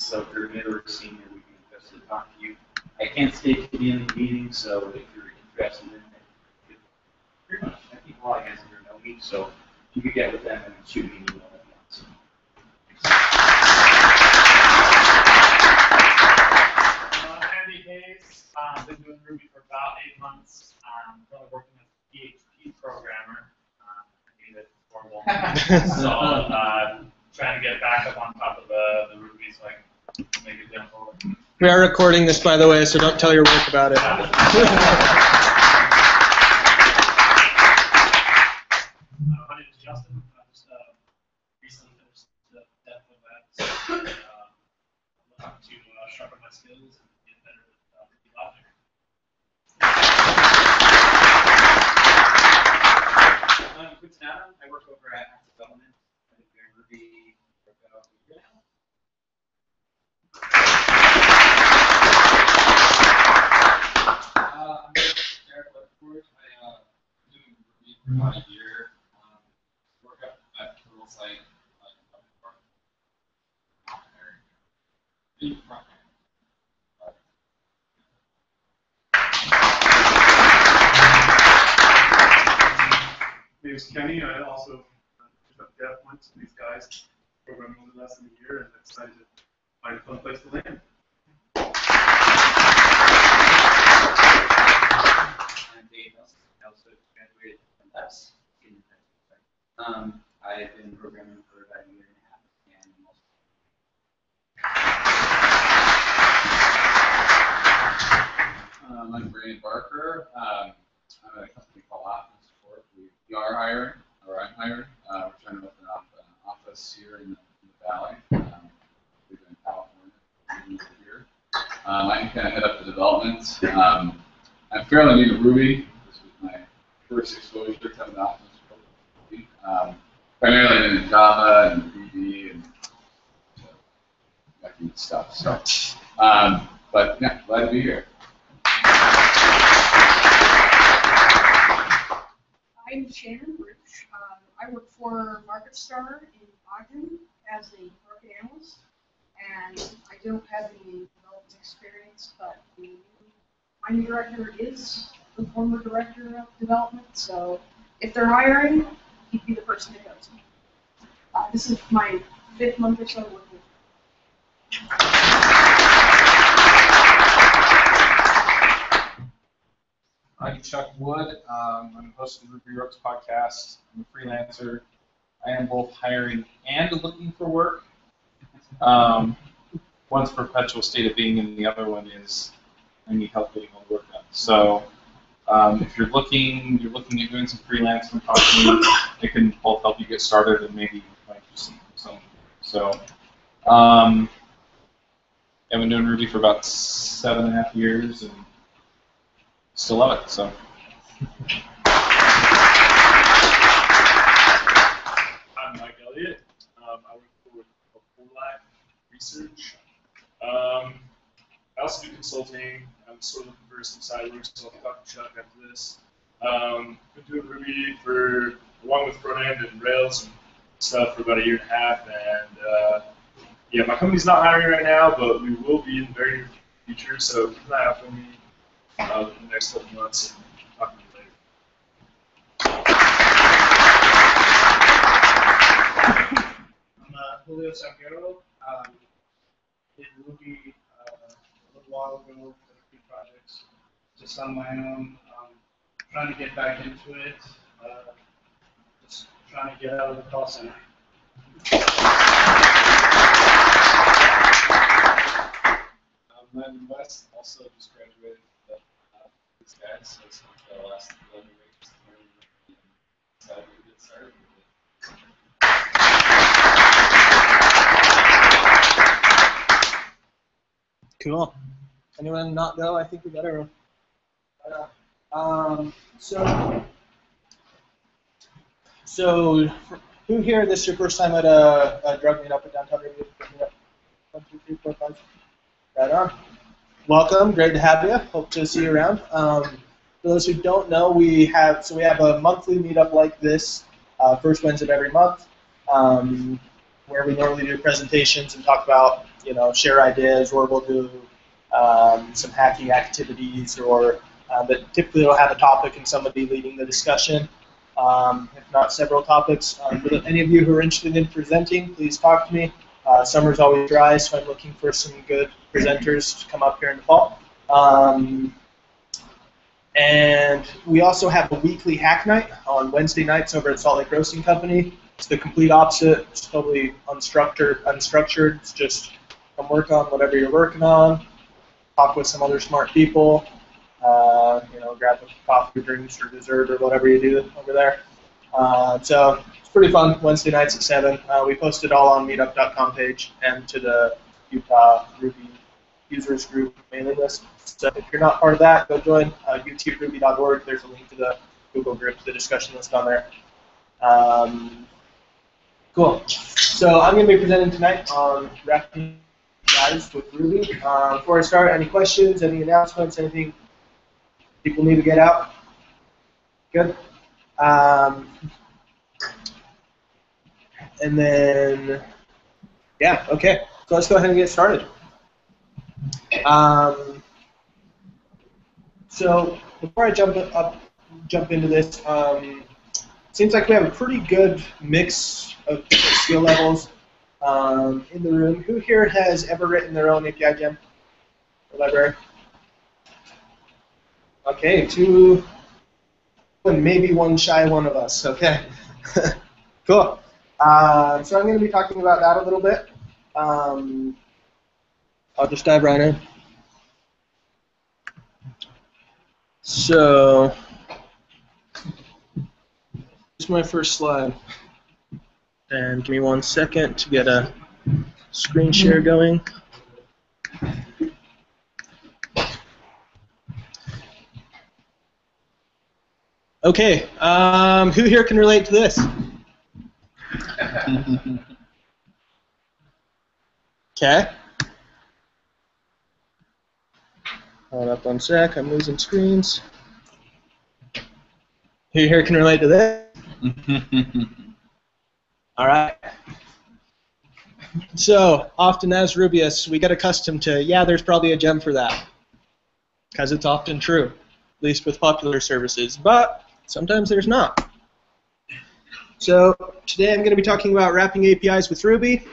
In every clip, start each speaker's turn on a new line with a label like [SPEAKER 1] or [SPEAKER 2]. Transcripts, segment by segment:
[SPEAKER 1] So if you're a mid or a senior, we can definitely talk to you. I can't stay to the end of the meeting, so if you're interested in it, pretty much, I think a lot of guys here know me, so you could get with them and shoot me an email if you want. So.
[SPEAKER 2] Andy Hayes, been doing Ruby for about 8 months. Really working as a PHP programmer. I hate it, it's horrible. So trying to get back up on top of the Ruby so I can make it jump forward.
[SPEAKER 3] We are recording this, by the way, so don't tell your work about it.
[SPEAKER 2] My name is Justin. I just recently finished the depth of that. So I'm looking to sharpen my skills and get better at Ruby logic.
[SPEAKER 1] I'm Quinton Adam. I work over at Active Development. I've been doing Ruby for about a year now. I'm Derek Ledford. I've been doing Ruby for about a year. Work at Total Site.
[SPEAKER 4] My name is Kenny. I also dev went to these guys programming over less than a year, and I decided to find a fun place to land.
[SPEAKER 1] I'm Dave Nelson. I also graduated from us. I've been programming for about a year and a half, and
[SPEAKER 5] I'm Brandon Barker. I'm at a company called Optimus Support. We are hiring, or I'm hiring. We're trying to open up an office here in the Valley. We've been in California here. I kind of head up the development. I'm fairly new to Ruby. This was my first exposure to Optimus Support. Primarily in Java and VB and that kind of stuff. So, but yeah, glad to be here.
[SPEAKER 6] I'm Shannon Rich. I work for MarketStar in Ogden as a market analyst, and I don't have any development experience, but my new director is the former director of development, so if they're hiring, he'd be the person to go to. This is my 5th month or so working.
[SPEAKER 7] I'm Chuck Wood. I'm the host of the Ruby Rooks podcast. I'm a freelancer. I am both hiring and looking for work. One's perpetual state of being, and the other one is I need help getting all the work done. So if you're looking at doing some freelance from company, it can both help you get started and maybe find you some. So I've been doing Ruby for about 7.5 years and still love it. So.
[SPEAKER 4] I'm Mike Elliott. I work for Live Research. I also do consulting. I'm sort of looking for some side work, so I'll talk to Chuck after this. Been doing Ruby along with front end and Rails and stuff for about 1.5 years, and yeah, my company's not hiring right now, but we will be in the very near future. So keep an eye out for me in the next couple months, and talk to you later.
[SPEAKER 8] I'm Julio Salguero. Did Ruby a little while ago for a few projects, just on my own. Trying to get back into it. Just trying to get out of the call center.
[SPEAKER 7] I'm Landon West, also just graduated with these guys, so it's like the last 11 weeks and decided to get started with it.
[SPEAKER 3] Cool. Anyone not go? I think we got everyone. So who here, this is your first time at a drug meetup at downtown Ruby? 1, 2, 3, 4, 5. Right on. Welcome. Great to have you. Hope to see you around. For those who don't know, we have a monthly meetup like this, first Wednesday of every month, where we normally do presentations and talk about share ideas, or we'll do some hacking activities, or but typically we'll have a topic and somebody leading the discussion. If not several topics. For any of you who are interested in presenting, please talk to me. Summer's always dry, so I'm looking for some good presenters to come up here in the fall. And we also have a weekly hack night on Wednesday nights over at Salt Lake Roasting Company. It's the complete opposite. It's totally unstructured. It's just come work on whatever you're working on, talk with some other smart people, grab a coffee, drinks, or dessert, or whatever you do over there. So it's pretty fun. Wednesday nights at 7. We post it all on meetup.com page and to the Utah Ruby users group mailing list. So if you're not part of that, go join utruby.org. There's a link to the Google group, the discussion list on there. Cool. So I'm going to be presenting tonight on wrapping APIs with Ruby. Before I start, any questions, any announcements, anything people need to get out? Good. And then, yeah, okay. So let's go ahead and get started. So before I jump into this, seems like we have a pretty good mix of different skill levels in the room. Who here has ever written their own API gem or library? Okay, 2, and maybe one shy one of us. Okay, cool. So I'm going to be talking about that a little bit. I'll just dive right in. So, here's my first slide. And give me 1 second to get a screen share going. Okay, who here can relate to this? Okay. Hold up 1 sec, I'm losing screens. Who here can relate to this? All right. So, often as Rubyists, we get accustomed to, yeah, there's probably a gem for that. Because it's often true, at least with popular services. But sometimes there's not. So, today I'm going to be talking about wrapping APIs with Ruby.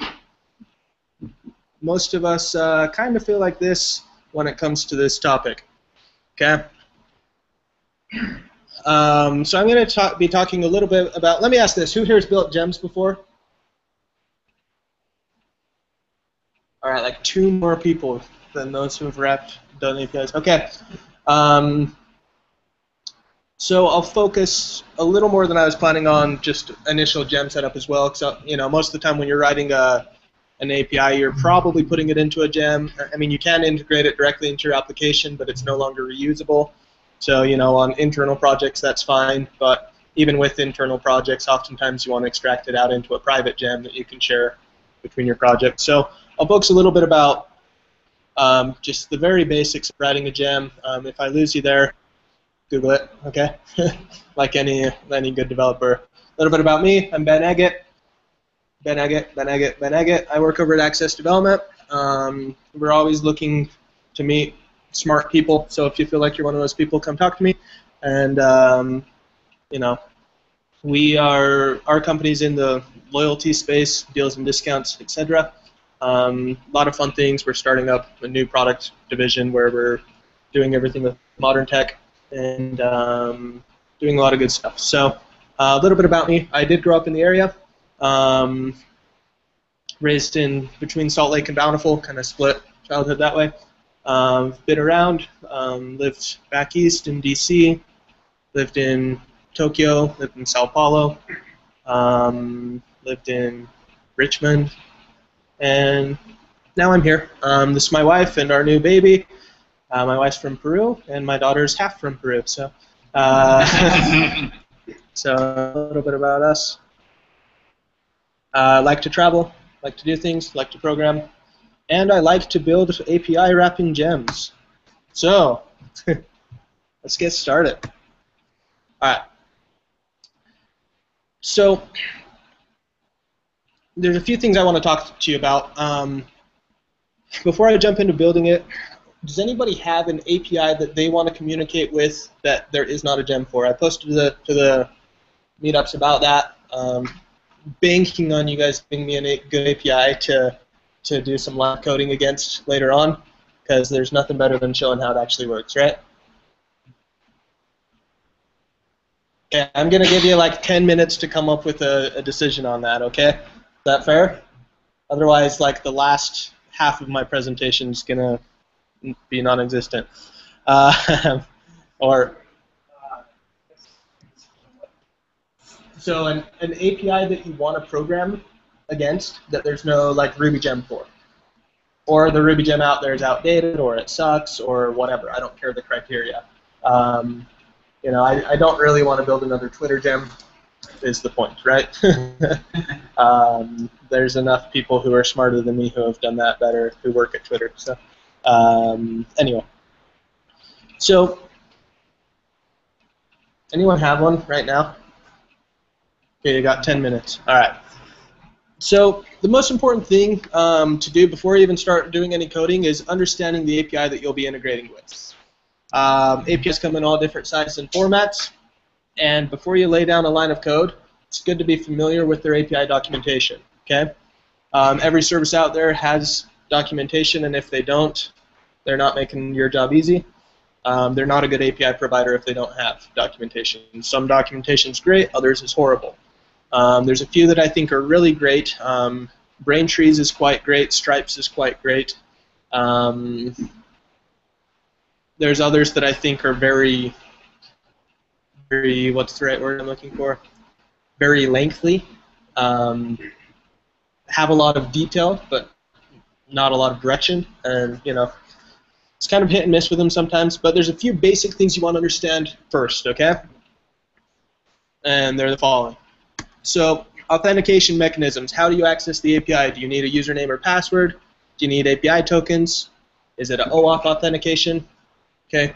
[SPEAKER 3] Most of us kind of feel like this when it comes to this topic. Okay? So I'm going to be talking a little bit about, let me ask this, who here has built gems before? All right, like 2 more people than those who have done APIs. Okay. So I'll focus a little more than I was planning on just initial gem setup as well, because most of the time when you're writing an API, you're probably putting it into a gem. I mean, you can integrate it directly into your application, but it's no longer reusable. So, on internal projects, that's fine, but even with internal projects, oftentimes you want to extract it out into a private gem that you can share between your projects. So I'll focus a little bit about just the very basics of writing a gem. If I lose you there, Google it, okay? Like any good developer. A little bit about me, I'm Ben Eggett. Ben Eggett. I work over at Access Development. We're always looking to meet smart people, so if you feel like you're one of those people, come talk to me. And our company's in the loyalty space, deals and discounts, etc. A lot of fun things. We're starting up a new product division where we're doing everything with modern tech and doing a lot of good stuff. So a little bit about me. I did grow up in the area. Raised in between Salt Lake and Bountiful, kind of split childhood that way. Been around, lived back east in DC, lived in Tokyo, lived in Sao Paulo, lived in Richmond, and now I'm here. This is my wife and our new baby. My wife's from Peru, and my daughter's half from Peru, so so a little bit about us. Like to travel, like to do things, like to program, and I like to build API wrapping gems. So, let's get started. All right. So, there's a few things I want to talk to you about. before I jump into building it, does anybody have an API that they want to communicate with that there is not a gem for? I posted to the meetups about that. Banking on you guys giving me a good API to do some live coding against later on, because there's nothing better than showing how it actually works, right? Okay, I'm going to give you like 10 minutes to come up with a decision on that, okay? Is that fair? Otherwise, like the last half of my presentation is going to be non-existent. So an API that you want to program against that there's no like Ruby gem for. Or the Ruby gem out there is outdated, or it sucks, or whatever. I don't care the criteria. You know, I don't really want to build another Twitter gem, is the point, right? There's enough people who are smarter than me who have done that better, who work at Twitter. So anyway. So anyone have one right now? Okay, you got 10 minutes. All right. So the most important thing to do before you even start doing any coding is understanding the API that you'll be integrating with. APIs come in all different sizes and formats, and before you lay down a line of code, it's good to be familiar with their API documentation. Okay. Every service out there has documentation, and if they don't, they're not making your job easy. They're not a good API provider if they don't have documentation. Some documentation is great, others is horrible. There's a few that I think are really great. Braintrees is quite great. Stripes is quite great. There's others that I think are very, what's the right word I'm looking for? Very lengthy. Have a lot of detail, but not a lot of direction. And, you know, it's kind of hit and miss with them sometimes. But there's a few basic things you want to understand first, okay? And they're the following. So authentication mechanisms. How do you access the API? Do you need a username or password? Do you need API tokens? Is it an OAuth authentication? Okay.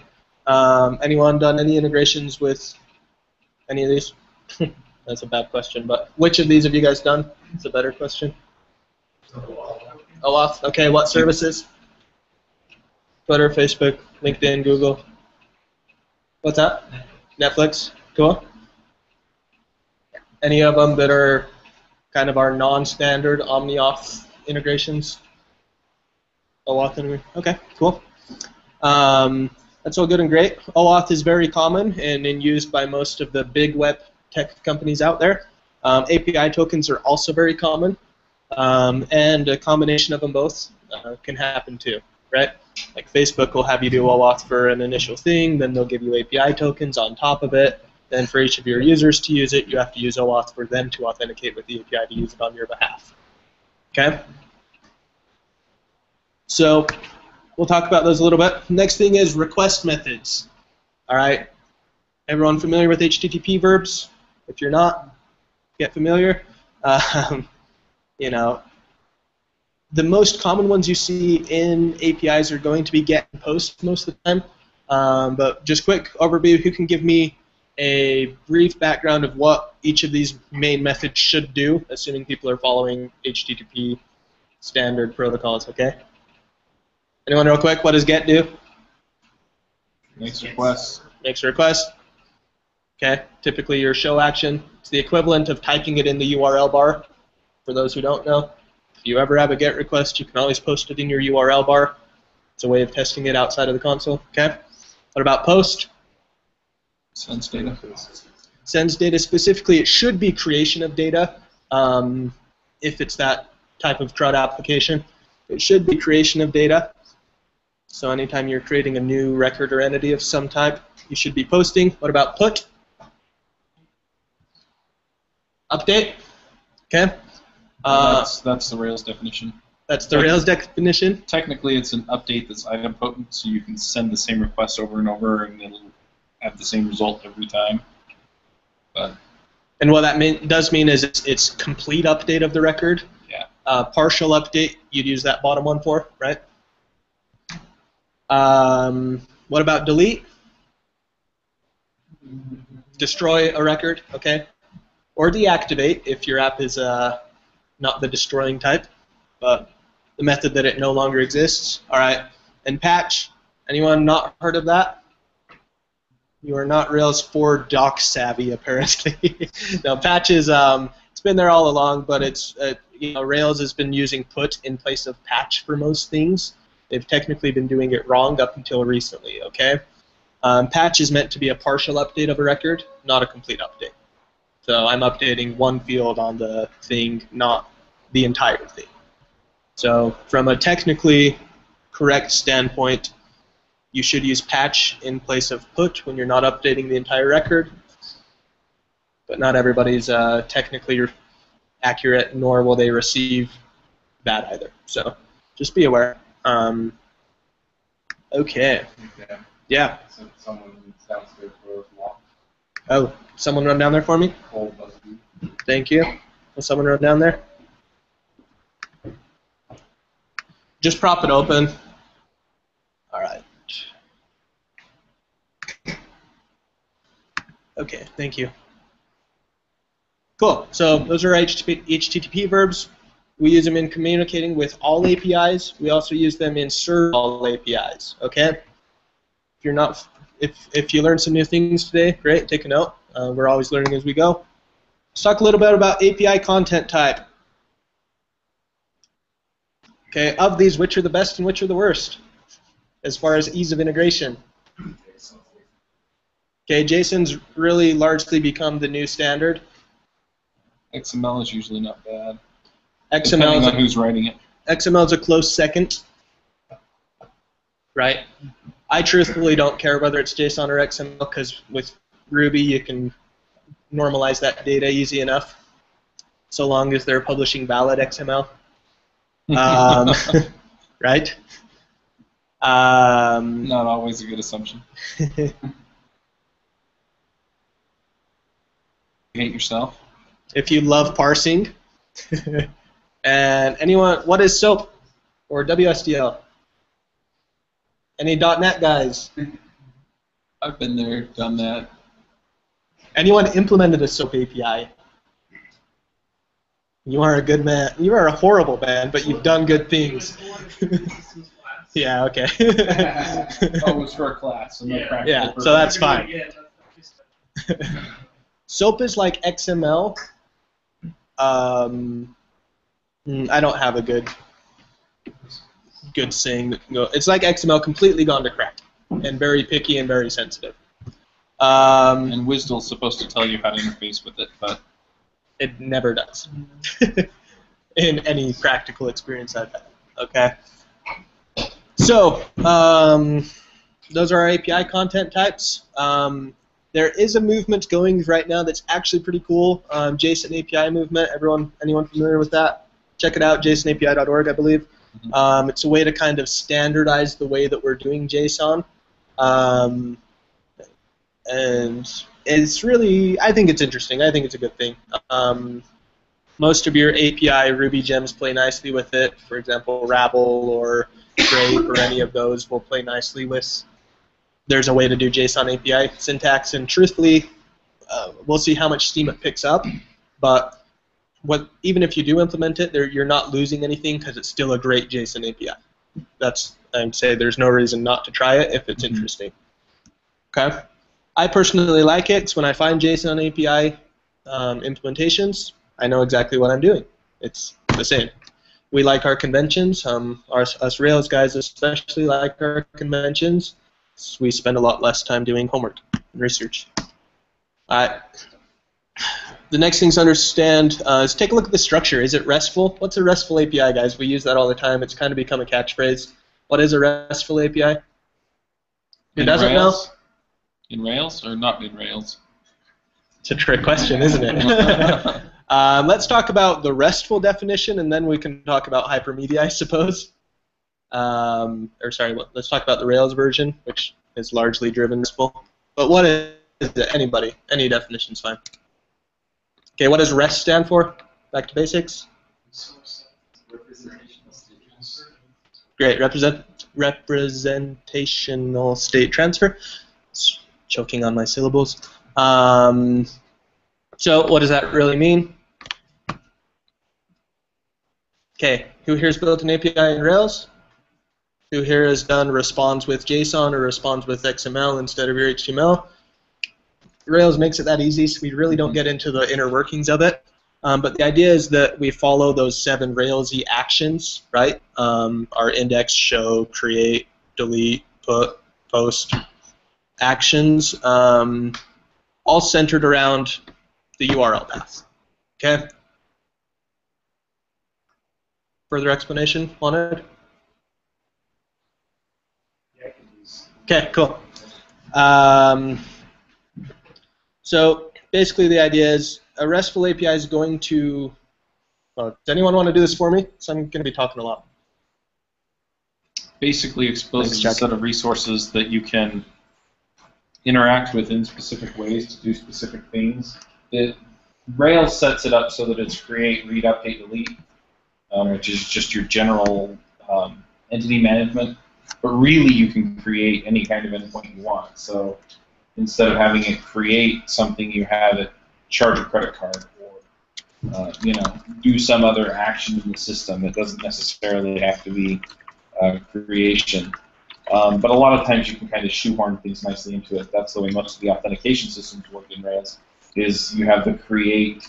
[SPEAKER 3] Anyone done any integrations with any of these? That's a bad question, but which of these have you guys done? It's a better question. OAuth. Okay, what services? Twitter, Facebook, LinkedIn, Google. What's that? Netflix. Cool. Any of them that are kind of our non-standard OmniAuth integrations? OAuth anyway. Okay, cool. That's all good and great. OAuth is very common and used by most of the big web tech companies out there. API tokens are also very common, and a combination of them both can happen too, right? Like Facebook will have you do OAuth for an initial thing, then they'll give you API tokens on top of it. Then for each of your users to use it, you have to use OAuth for them to authenticate with the API to use it on your behalf. Okay? So we'll talk about those a little bit. Next thing is request methods. All right? Everyone familiar with HTTP verbs? If you're not, get familiar. You know, the most common ones you see in APIs are going to be get and post most of the time. But just quick overview, who can give me a brief background of what each of these main methods should do, assuming people are following HTTP standard protocols, okay? Anyone real quick, what does get do?
[SPEAKER 7] Makes requests.
[SPEAKER 3] Makes a request. Okay, typically your show action. It's the equivalent of typing it in the URL bar, for those who don't know. If you ever have a GET request, you can always post it in your URL bar. It's a way of testing it outside of the console, okay? What about post?
[SPEAKER 7] Sends data.
[SPEAKER 3] Sends data specifically. It should be creation of data if it's that type of CRUD application. It should be creation of data. So anytime you're creating a new record or entity of some type, you should be posting. What about put? Update. Okay.
[SPEAKER 7] That's the Rails definition.
[SPEAKER 3] That's the Rails definition.
[SPEAKER 7] Technically, it's an update that's idempotent, so you can send the same request over and over, and it'll have the same result every time. But
[SPEAKER 3] and what that does mean is it's complete update of the record.
[SPEAKER 7] Yeah.
[SPEAKER 3] Partial update, you'd use that bottom one for, right? What about delete? Destroy a record, okay? Or deactivate if your app is not the destroying type. But the method that it no longer exists. All right. And patch, anyone not heard of that? You are not Rails 4 doc savvy, apparently. No, patch is it's been there all along, but it's Rails has been using put in place of patch for most things. They've technically been doing it wrong up until recently. Okay. Patch is meant to be a partial update of a record, not a complete update. So I'm updating one field on the thing, not the entire thing. So from a technically correct standpoint, you should use patch in place of put when you're not updating the entire record. But not everybody's technically accurate, nor will they receive that either. So just be aware. Okay. Yeah.
[SPEAKER 7] So someone downstairs for walk.
[SPEAKER 3] Oh, someone run down there for me?
[SPEAKER 7] Cold busted.
[SPEAKER 3] Thank you. Will someone run down there? Just prop it open. All right. Okay, thank you. Cool. So those are HTTP verbs. We use them in communicating with all APIs. We also use them in serve all APIs. Okay. If you learned some new things today, great. Take a note. We're always learning as we go. Let's talk a little bit about API content type. Okay. Of these, which are the best and which are the worst, as far as ease of integration? Okay. JSON's really largely become the new standard.
[SPEAKER 7] XML is usually not bad.
[SPEAKER 3] XML
[SPEAKER 7] Depending on who's writing it.
[SPEAKER 3] XML is a close second, right? I truthfully don't care whether it's JSON or XML because with Ruby you can normalize that data easy enough, so long as they're publishing valid XML, right?
[SPEAKER 7] Not always a good assumption. You hate yourself.
[SPEAKER 3] If you love parsing. And anyone, what is SOAP or WSDL? Any .NET guys?
[SPEAKER 7] I've been there, done that.
[SPEAKER 3] Anyone implemented a SOAP API? You are a good man. You are a horrible man, but you've done good things. Yeah, okay.
[SPEAKER 7] Oh, it was for a class. So no practical
[SPEAKER 3] Yeah,
[SPEAKER 7] purpose.
[SPEAKER 3] so that's fine. SOAP is like XML. I don't have a good saying that can go. It's like XML completely gone to crap, and very picky and very sensitive.
[SPEAKER 7] And WSDL's supposed to tell you how to interface with it, but
[SPEAKER 3] it never does. In any practical experience I've had. Okay. So those are our API content types. There is a movement going right now that's actually pretty cool. JSON API movement. Anyone familiar with that? Check it out, jasonapi.org, I believe. It's a way to kind of standardize the way that we're doing JSON. And it's really, I think it's interesting. I think it's a good thing. Most of your API Ruby gems play nicely with it. For example, Rabble or Grape or any of those will play nicely with. There's a way to do JSON API syntax, and truthfully, we'll see how much steam it picks up. But even if you do implement it, you're not losing anything because it's still a great JSON API. I'd say there's no reason not to try it if it's interesting. Okay. I personally like it because when I find JSON API implementations, I know exactly what I'm doing. It's the same. We like our conventions. Us Rails guys especially like our conventions. So we spend a lot less time doing homework and research. The next thing to understand is take a look at the structure. Is it RESTful? What's a RESTful API, guys? We use that all the time. It's kind of become a catchphrase. What is a RESTful API? Who doesn't know?
[SPEAKER 7] In Rails or not in Rails?
[SPEAKER 3] It's a trick question, isn't it? Let's talk about the RESTful definition, and then we can talk about hypermedia, I suppose. Let's talk about the Rails version, which is largely driven RESTful. But what is it? Anybody? Any definition's fine. Okay, what does REST stand for? Back to basics.
[SPEAKER 5] Representational state transfer.
[SPEAKER 3] Great, representational state transfer. Choking on my syllables. So what does that really mean? Okay, Who here's built an API in Rails? Who here has done responds with JSON or responds with XML instead of your HTML? Rails makes it that easy, so we really don't get into the inner workings of it. But the idea is that we follow those 7 Railsy actions, right? Our index, show, create, delete, put, post actions, all centered around the URL path. Okay? Further explanation wanted? Okay, cool. So basically the idea is a RESTful API is going to, does anyone want to do this for me? So I'm going to be talking a lot.
[SPEAKER 7] Basically exposes a set of resources that you can interact with in specific ways to do specific things. Rails sets it up so that it's create, read, update, delete, which is just your general entity management. But really, you can create any kind of endpoint you want. So instead of having it create something, you have it charge a credit card or do some other action in the system. It doesn't necessarily have to be creation. But a lot of times you can kind of shoehorn things nicely into it. That's the way most of the authentication systems work in Rails. Is you have the create.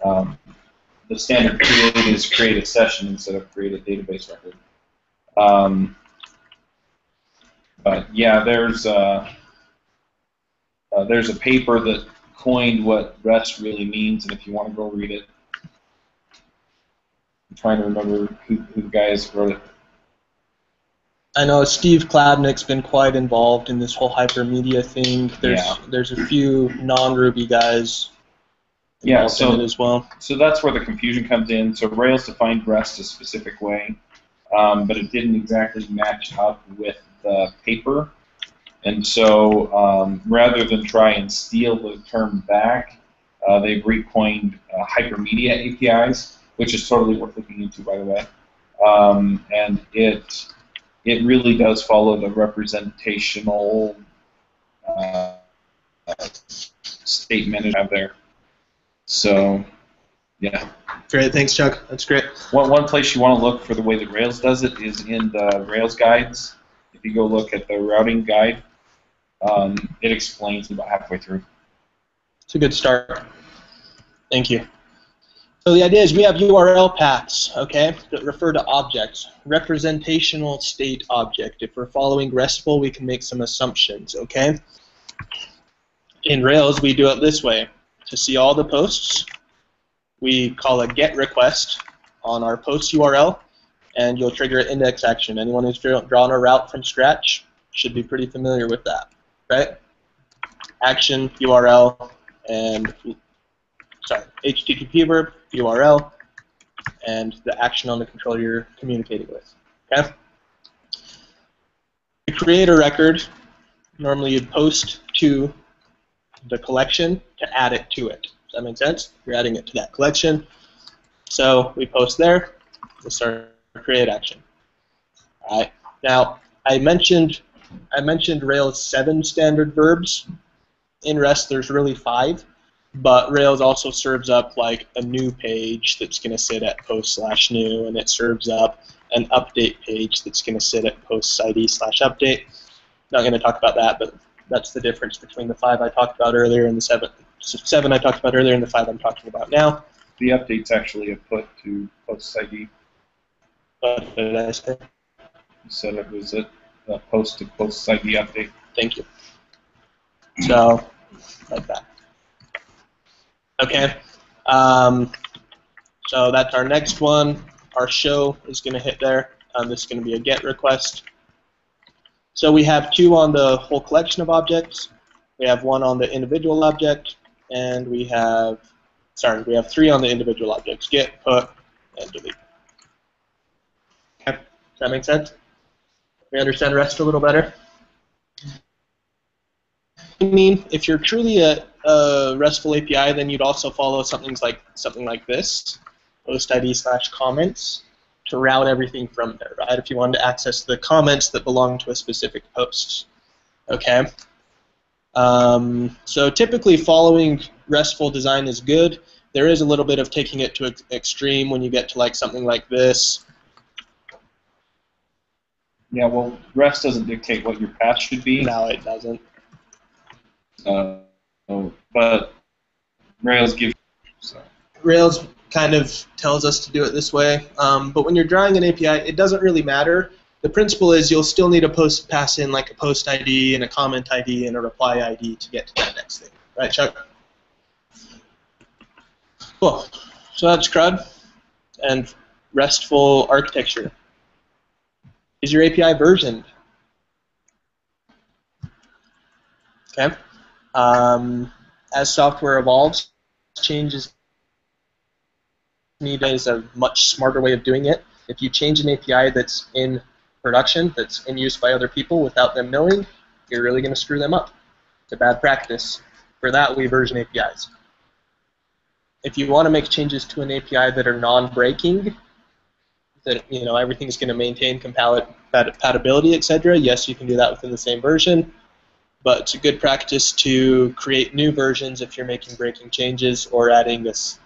[SPEAKER 7] The standard create is create a session instead of create a database record. But yeah, there's a paper that coined what REST really means, and if you want to go read it, I'm trying to remember who the guys wrote it.
[SPEAKER 3] I know Steve Klabnik's been quite involved in this whole hypermedia thing. There's a few non-Ruby guys involved in it as well.
[SPEAKER 7] So that's where the confusion comes in. So Rails defined REST a specific way, but it didn't exactly match up with the paper. And so rather than try and steal the term back, they've recoined hypermedia APIs, which is totally worth looking into, by the way. And it really does follow the representational statement you have there. So, yeah.
[SPEAKER 3] Great, thanks, Chuck. That's great.
[SPEAKER 7] One place you want to look for the way that Rails does it is in the Rails guides. If you go look at the routing guide, it explains about halfway through.
[SPEAKER 3] It's a good start. Thank you. So the idea is we have URL paths, okay, that refer to objects. Representational state object. If we're following RESTful, we can make some assumptions, okay? In Rails, we do it this way. To see all the posts, we call a GET request on our post URL, and you'll trigger an index action. Anyone who's drawn a route from scratch should be pretty familiar with that, right? Action, URL, and HTTP verb, URL, and the action on the controller you're communicating with. Okay? To create a record, normally you'd post to the collection to add it to it. Does that make sense? You're adding it to that collection. So we post there, we start a create action. All right. Now I mentioned Rails 7 standard verbs. In REST there's really 5. But Rails also serves up like a new page that's going to sit at post/new, and it serves up an update page that's going to sit at post-id/update. Not going to talk about that, but that's the difference between the 5 I talked about earlier and the 7 I talked about earlier and the 5 I'm talking about now.
[SPEAKER 7] The update's actually a put to post-id.
[SPEAKER 3] What did I say?
[SPEAKER 7] You said it was a post to post-id update.
[SPEAKER 3] Thank you. So, like that. Okay, so that's our next one. Our show is going to hit there. This is going to be a GET request. So we have 2 on the whole collection of objects. We have 1 on the individual object, and we have 3 on the individual objects: get, put, and delete. Okay, does that make sense? We understand REST a little better? I mean, if you're truly a RESTful API, then you'd also follow something like this, post ID/comments, to route everything from there, right? If you wanted to access the comments that belong to a specific post, okay? So typically following RESTful design is good. There is a little bit of taking it to an extreme when you get to like something like this,
[SPEAKER 7] Yeah, well, REST doesn't dictate what your path should be.
[SPEAKER 3] No, it doesn't.
[SPEAKER 7] But Rails gives. So.
[SPEAKER 3] Rails kind of tells us to do it this way, but when you're drawing an API, it doesn't really matter. The principle is you'll still need a pass in like a post ID and a comment ID and a reply ID to get to that next thing. Right, Chuck? Cool. So that's CRUD and RESTful architecture. Is your API versioned? Okay. As software evolves, changes need is a much smarter way of doing it. If you change an API that's in production, that's in use by other people without them knowing, you're really going to screw them up. It's a bad practice. For that, we version APIs. If you want to make changes to an API that are non-breaking, that everything's going to maintain compatibility, etc., yes, you can do that within the same version. But it's a good practice to create new versions if you're making breaking changes or adding this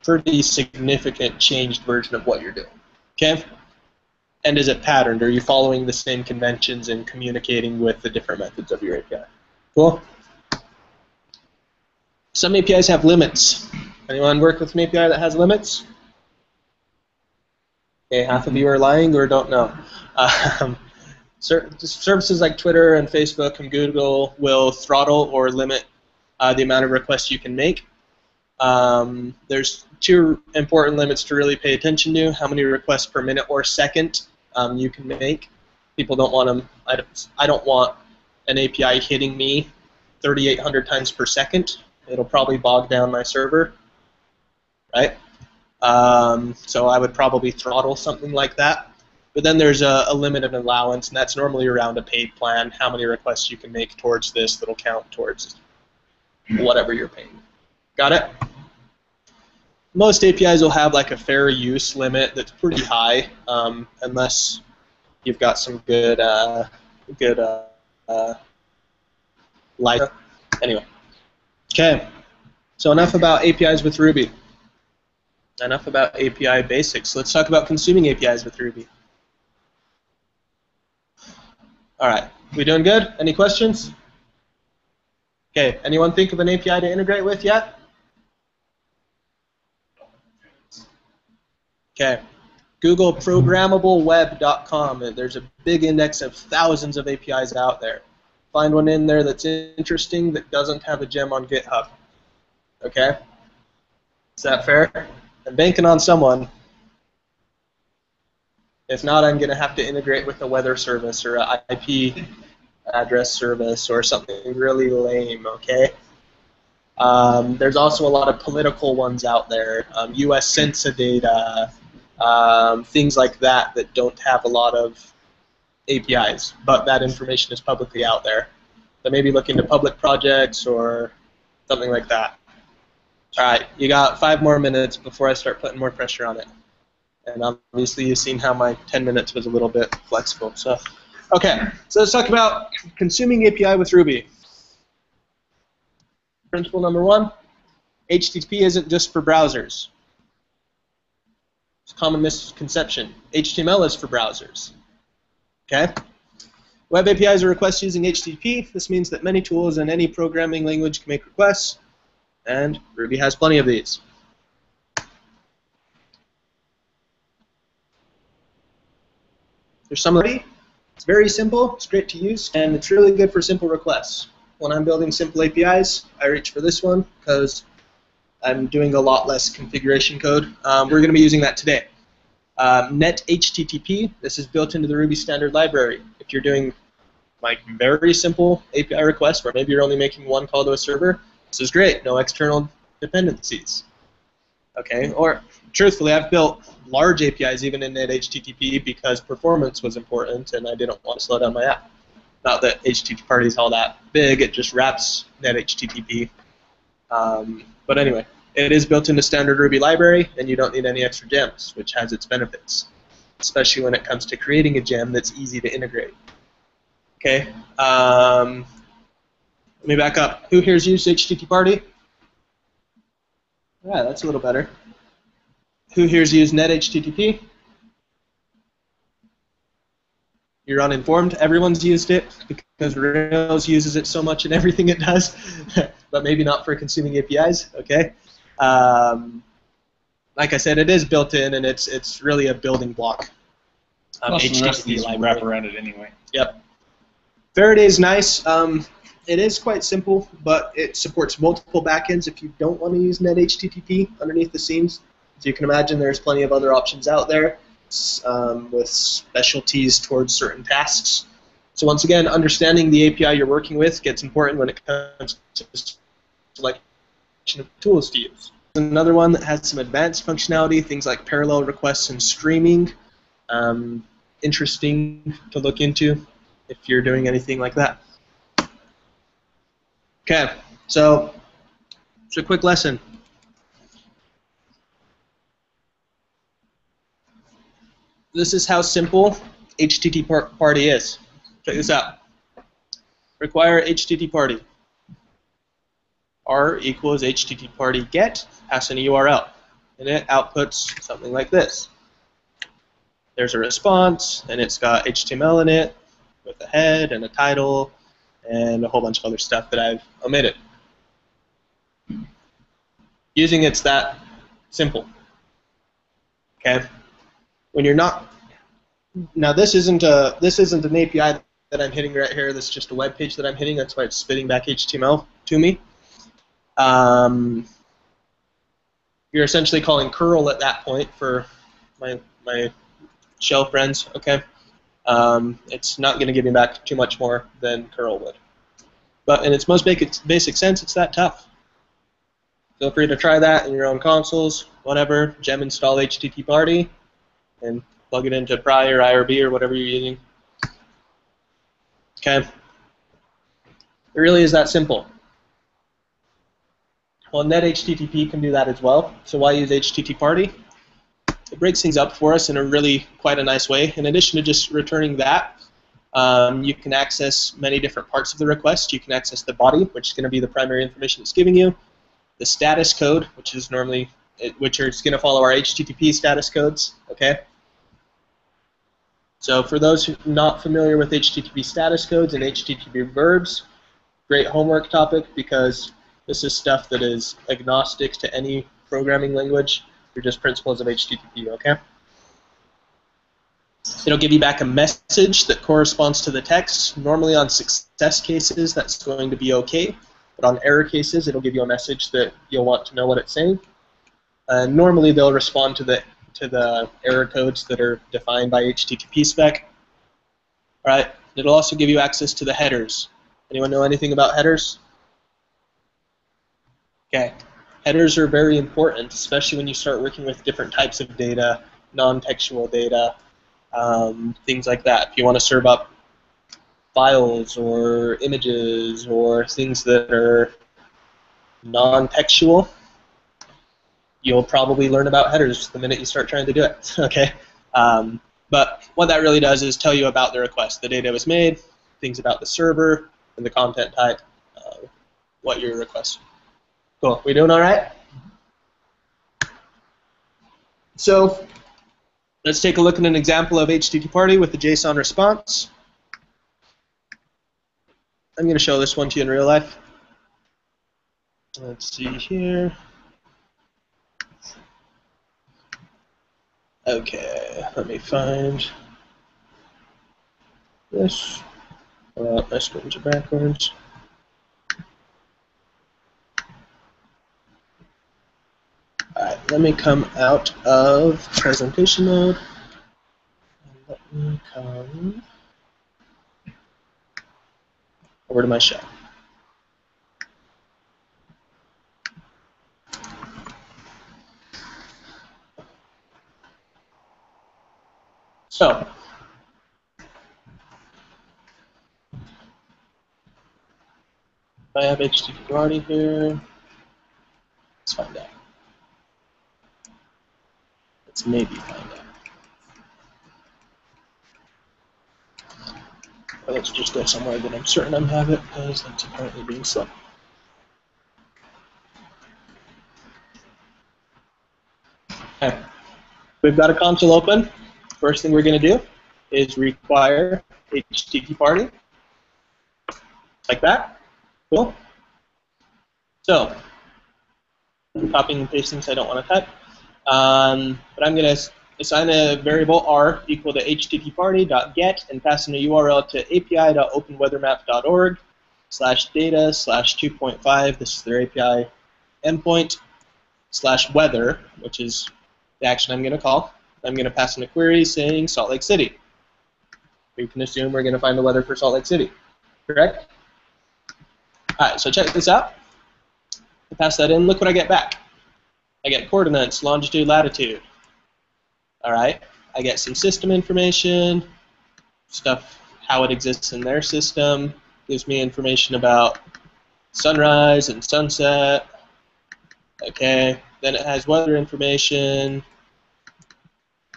[SPEAKER 3] pretty significant changed version of what you're doing. Okay? And is it patterned? Are you following the same conventions and communicating with the different methods of your API? Cool? Some APIs have limits. Anyone work with an API that has limits? Okay, half of you are lying or don't know. Services like Twitter and Facebook and Google will throttle or limit the amount of requests you can make. There's two important limits to really pay attention to: how many requests per minute or second you can make. People don't want them. I don't want an API hitting me 3,800 times per second. It'll probably bog down my server, right? So I would probably throttle something like that. But then there's a limit of allowance, and that's normally around a paid plan, how many requests you can make towards this that'll count towards whatever you're paying. Got it? Most APIs will have like a fair use limit that's pretty high, unless you've got some good light. Anyway. Okay. So enough about APIs with Ruby. Enough about API basics. Let's talk about consuming APIs with Ruby. All right. We doing good? Any questions? Okay. Anyone think of an API to integrate with yet? Okay. Google ProgrammableWeb.com. There's a big index of thousands of APIs out there. Find one in there that's interesting that doesn't have a gem on GitHub. Okay? Is that fair? I'm banking on someone. If not, I'm going to have to integrate with a weather service or an IP address service or something really lame, okay? There's also a lot of political ones out there, US Census data, things like that that don't have a lot of APIs, but that information is publicly out there. So maybe look into public projects or something like that. All right, you got 5 more minutes before I start putting more pressure on it. And obviously you've seen how my 10 minutes was a little bit flexible. So, okay, so let's talk about consuming API with Ruby. Principle number 1, HTTP isn't just for browsers. It's a common misconception. HTML is for browsers. Okay? Web APIs are requests using HTTP. This means that many tools in any programming language can make requests, and Ruby has plenty of these. There's some already. It's very simple, it's great to use, and it's really good for simple requests. When I'm building simple APIs, I reach for this one because I'm doing a lot less configuration code. We're going to be using that today. Net HTTP, this is built into the Ruby standard library. If you're doing like very simple API requests where maybe you're only making one call to a server, this is great, no external dependencies. Okay, or truthfully, I've built large APIs even in net HTTP because performance was important and I didn't want to slow down my app. Not that HTTP party is all that big, it just wraps net HTTP. But anyway, it is built into standard Ruby library, and you don't need any extra gems, which has its benefits, especially when it comes to creating a gem that's easy to integrate. Okay, let me back up. Who here's used HTTP party? Yeah, that's a little better. Who here's used net HTTP? you're uninformed. Everyone's used it because Rails uses it so much in everything it does, but maybe not for consuming APIs. Okay. Like I said, it is built in, and it's really a building block.
[SPEAKER 7] Most of the rest of these
[SPEAKER 3] library.
[SPEAKER 7] wrap around it anyway.
[SPEAKER 3] Yep. Faraday is nice. It is quite simple, but it supports multiple backends if you don't want to use net HTTP underneath the scenes. As you can imagine, there's plenty of other options out there with specialties towards certain tasks. So once again, understanding the API you're working with gets important when it comes to selection of tools to use. Another one that has some advanced functionality, things like parallel requests and streaming. Interesting to look into if you're doing anything like that. Okay, so it's a quick lesson. This is how simple HTTP party is. Check this out. Require HTTP party. R equals HTTP party get, pass in a URL, and it outputs something like this. There's a response, and it's got HTML in it with a head and a title and a whole bunch of other stuff that I've omitted. Using it's that simple. Okay. When you're not, now this isn't an API that I'm hitting right here. This is just a web page that I'm hitting. That's why it's spitting back HTML to me. You're essentially calling curl at that point for my shell friends. Okay. It's not going to give me back too much more than curl would. But in its most basic sense, it's that tough. Feel free to try that in your own consoles, whatever. Gem install HTTP party and plug it into Pry or IRB or whatever you're using. Okay. It really is that simple. Well, net HTTP can do that as well. So why use HTTP party? It breaks things up for us in a really quite a nice way. In addition to just returning that, you can access many different parts of the request. You can access the body, which is going to be the primary information it's giving you, the status code, which is going to follow our HTTP status codes. Okay. So for those who are not familiar with HTTP status codes and HTTP verbs, great homework topic because this is stuff that is agnostic to any programming language. They're just principles of HTTP. Okay. It'll give you back a message that corresponds to the text. Normally on success cases, that's going to be okay. But on error cases, it'll give you a message that you'll want to know what it's saying. Normally, they'll respond to the error codes that are defined by HTTP spec. All right. It'll also give you access to the headers. Anyone know anything about headers? Okay. Headers are very important, especially when you start working with different types of data, non-textual data, things like that. If you want to serve up files or images or things that are non-textual, you'll probably learn about headers the minute you start trying to do it. Okay. But what that really does is tell you about the request. The data was made, things about the server, and the content type, what you're requesting. Cool. We doing all right? So let's take a look at an example of HTTP party with the JSON response. I'm going to show this one to you in real life. Let's see here. Okay, let me find this. My screens are backwards. Alright, let me come out of presentation mode. And let me come over to my shell. So, I have HTTP party here. Let's find out. Let's maybe find out. Or let's just go somewhere that I'm certain I have it, because that's apparently being slow. Okay. We've got a console open. First thing we're going to do is require HTTP party, like that. Cool. So, I'm copying and pasting so I don't want to type. But I'm going to assign a variable r equal to http-party.get and pass in a URL to api.openweathermap.org/data/2.5. This is their API endpoint /weather, which is the action I'm going to call. I'm going to pass in a query saying Salt Lake City. We can assume we're going to find the weather for Salt Lake City, correct? All right, so check this out. I pass that in. Look what I get back. I get coordinates, longitude, latitude. All right. I get some system information, stuff, how it exists in their system. Gives me information about sunrise and sunset. Okay. Then it has weather information.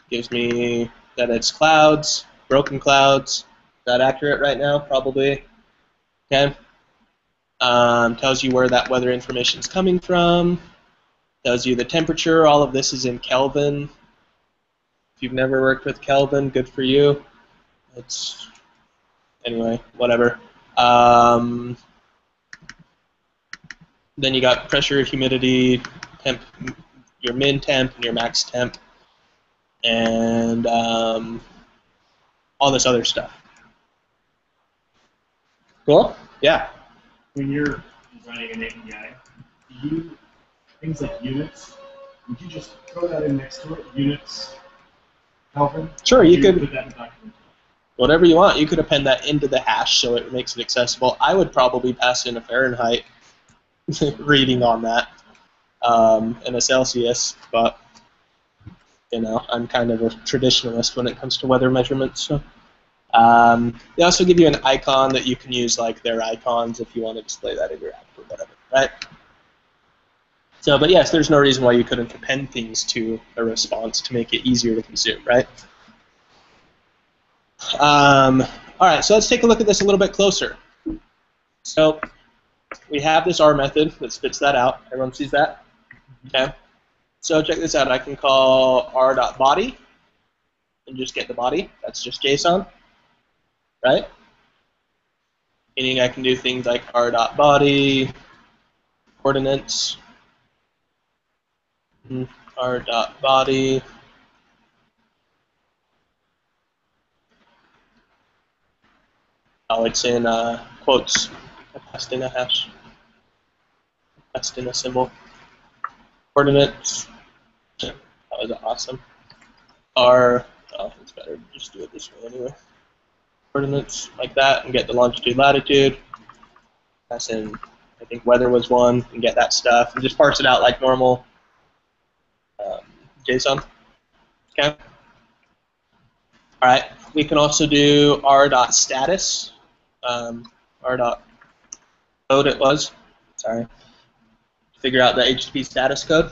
[SPEAKER 3] Gives me that it's clouds, broken clouds. Is that accurate right now? Probably. Okay. Tells you where that weather information is coming from. Tells you the temperature. All of this is in Kelvin. If you've never worked with Kelvin, good for you. It's anyway, whatever. Then you got pressure, humidity, temp, your min temp and your max temp, and all this other stuff. Cool? Yeah.
[SPEAKER 4] When you're designing an API, things like units, would you just throw that in next to it? Units, Kelvin?
[SPEAKER 3] Sure, you could.
[SPEAKER 4] Put that in the document.
[SPEAKER 3] Whatever you want. You could append that into the hash so it makes it accessible. I would probably pass in a Fahrenheit reading on that and a Celsius, but you know, I'm kind of a traditionalist when it comes to weather measurements. So. They also give you an icon that you can use like their icons if you want to display that in your app or whatever, right? So, but yes, there's no reason why you couldn't append things to a response to make it easier to consume, right? All right, so let's take a look at this a little bit closer. So we have this R method that spits that out. Everyone sees that? Okay. So check this out. I can call r.body and just get the body. That's just JSON, right? Meaning I can do things like r.body, coordinates, r.body, oh, it's in quotes. I passed in a hash. Passed in a symbol. Coordinates. That was awesome. Oh, it's better to just do it this way anyway. Coordinates like that and get the longitude, latitude. Pass in, I think weather was one, and get that stuff. And just parse it out like normal JSON. Okay. All right. We can also do r.status. R.code it was. Sorry. Figure out the HTTP status code.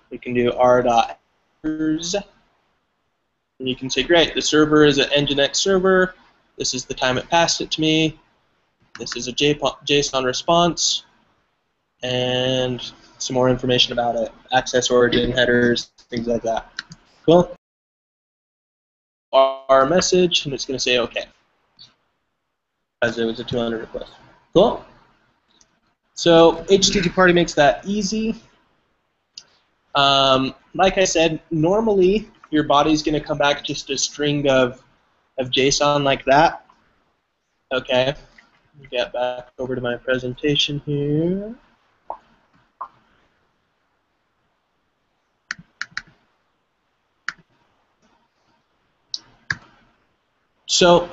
[SPEAKER 3] We can do r.headers. And you can say, great, the server is an Nginx server. This is the time it passed it to me. This is a JSON response. And some more information about it. Access origin, headers, things like that. Cool. Our message, and it's going to say OK. As it was a 200 request. Cool. So HTTP party makes that easy. Like I said, normally your body's going to come back just a string of JSON like that. Okay. Let me get back over to my presentation here. So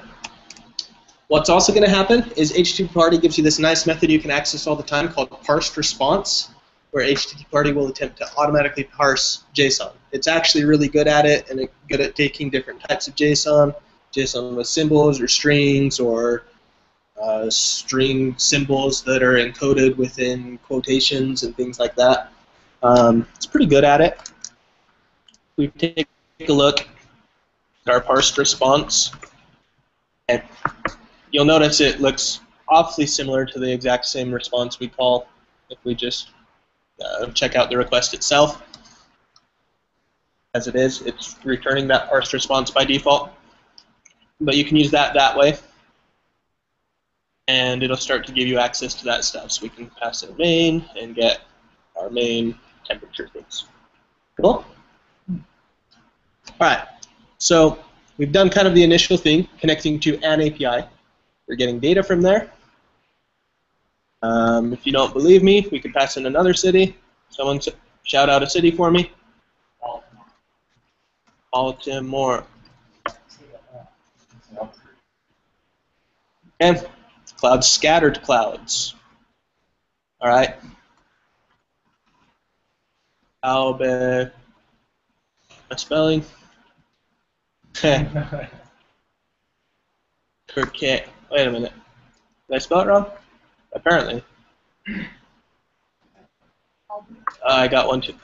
[SPEAKER 3] what's also going to happen is HTTP party gives you this nice method you can access all the time called parsed response, where HTTP party will attempt to automatically parse JSON. It's actually really good at it, and it's good at taking different types of JSON with symbols or strings or string symbols that are encoded within quotations and things like that. It's pretty good at it. We take a look at our parsed response, and you'll notice it looks awfully similar to the exact same response we call if we just check out the request itself. As it is, it's returning that parsed response by default. But you can use that way, and it'll start to give you access to that stuff. So we can pass in main and get our main temperature things. Cool? All right. So we've done kind of the initial thing, connecting to an API. We're getting data from there. If you don't believe me, we could pass in another city. Someone shout out a city for me. Baltimore. And clouds, scattered clouds. All right. Albuquerque. My spelling. Wait a minute. Did I spell it wrong? Apparently. I got one too.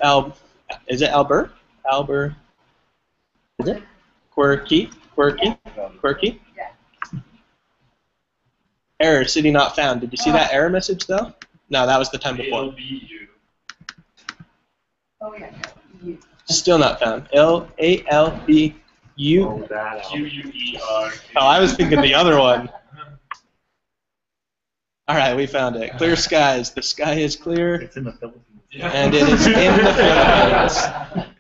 [SPEAKER 3] Is it Albert? Albert. Is it? Quirky? Quirky? Quirky?
[SPEAKER 6] Yeah.
[SPEAKER 3] Error, city not found. Did you see that error message though? No, that was the time before.
[SPEAKER 4] LBU.
[SPEAKER 6] Oh, yeah.
[SPEAKER 3] Still not found. L-A-L-B-U.
[SPEAKER 2] Oh, that out.
[SPEAKER 4] QUER.
[SPEAKER 3] Oh, I was thinking the other one. All right, we found it. Clear skies. The sky is clear.
[SPEAKER 2] It's in the Philippines.
[SPEAKER 3] And it is in the Philippines.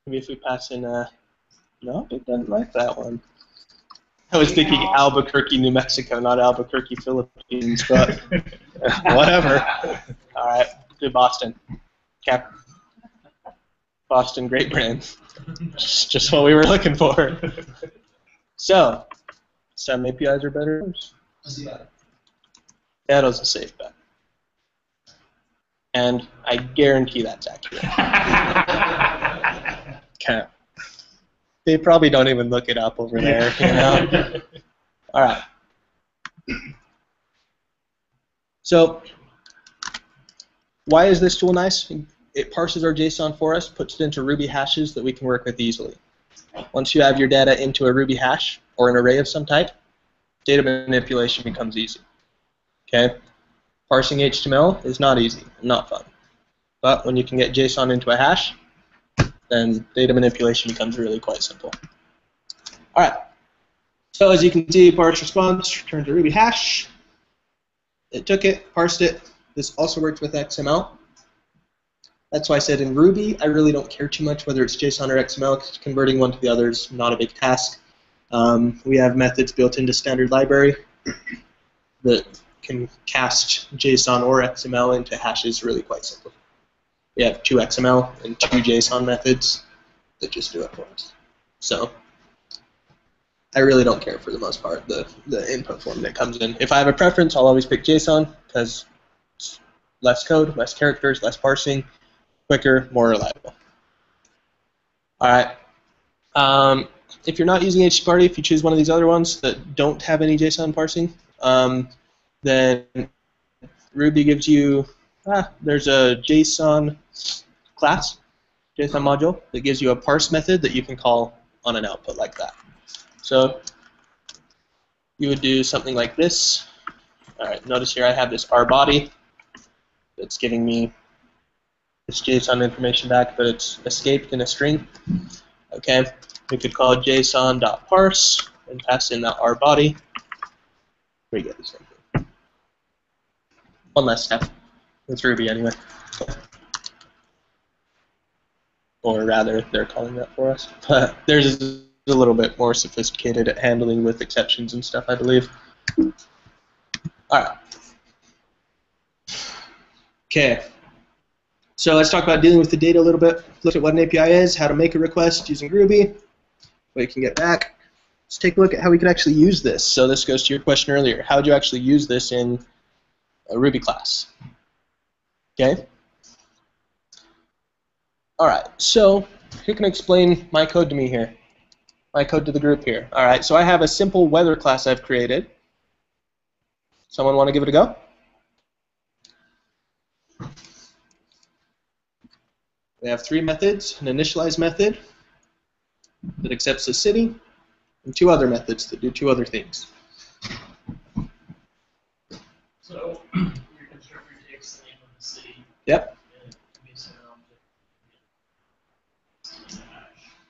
[SPEAKER 3] Maybe if we pass in, no, it doesn't like that one. I was thinking Albuquerque, New Mexico, not Albuquerque, Philippines, but whatever. All right, do Boston. Cap. Boston, great brand. Just what we were looking for. So, some APIs are better. Seattle's a safe bet. And I guarantee that's accurate. Okay. They probably don't even look it up over there, you know? All right. So, why is this tool nice? It parses our JSON for us, puts it into Ruby hashes that we can work with easily. Once you have your data into a Ruby hash or an array of some type, data manipulation becomes easy. Okay? Parsing HTML is not easy and not fun. But when you can get JSON into a hash, then data manipulation becomes really quite simple. All right. So as you can see, parse response returns a Ruby hash. It took it, parsed it. This also works with XML. That's why I said in Ruby, I really don't care too much whether it's JSON or XML, because converting one to the other is not a big task. We have methods built into standard library that can cast JSON or XML into hashes really quite simply. We have 2 XML and 2 JSON methods that just do it for us. So I really don't care for the most part, the input form that comes in. If I have a preference, I'll always pick JSON because it's less code, less characters, less parsing, quicker, more reliable. All right. If you're not using HTTP, if you choose one of these other ones that don't have any JSON parsing, then Ruby gives you, there's a JSON class, JSON module, that gives you a parse method that you can call on an output like that. So you would do something like this. All right, notice here I have this rbody that's giving me this JSON information back, but it's escaped in a string. Okay, we could call it JSON.parse and pass in that rbody. We get the same thing. One less step. It's Ruby anyway. Or rather, they're calling that for us. But theirs is a little bit more sophisticated at handling with exceptions and stuff, I believe. All right. Okay. So let's talk about dealing with the data a little bit. Look at what an API is, how to make a request using Ruby, what you can get back. Let's take a look at how we could actually use this. So this goes to your question earlier. How would you actually use this in a Ruby class? Okay. All right. So who can explain my code to me here? My code to the group here. All right. So I have a simple weather class I've created. Someone want to give it a go? We have 3 methods: an initialize method that accepts the city, and 2 other methods that do 2 other things.
[SPEAKER 2] So your constructor takes the name of the city.
[SPEAKER 3] Yep.
[SPEAKER 2] And makes an object.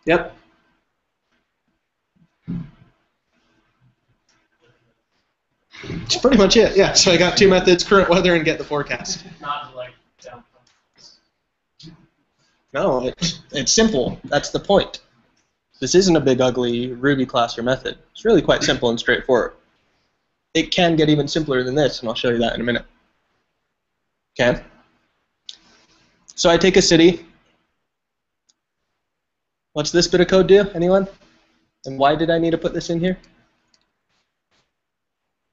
[SPEAKER 3] Yep. That's pretty much it. Yeah. So I got two methods: current weather and get the forecast.
[SPEAKER 2] Not to like down.
[SPEAKER 3] No, it's simple. That's the point. This isn't a big, ugly Ruby class or method. It's really quite simple and straightforward. It can get even simpler than this, and I'll show you that in a minute. Okay? So I take a city. What's this bit of code do? Anyone? And why did I need to put this in here?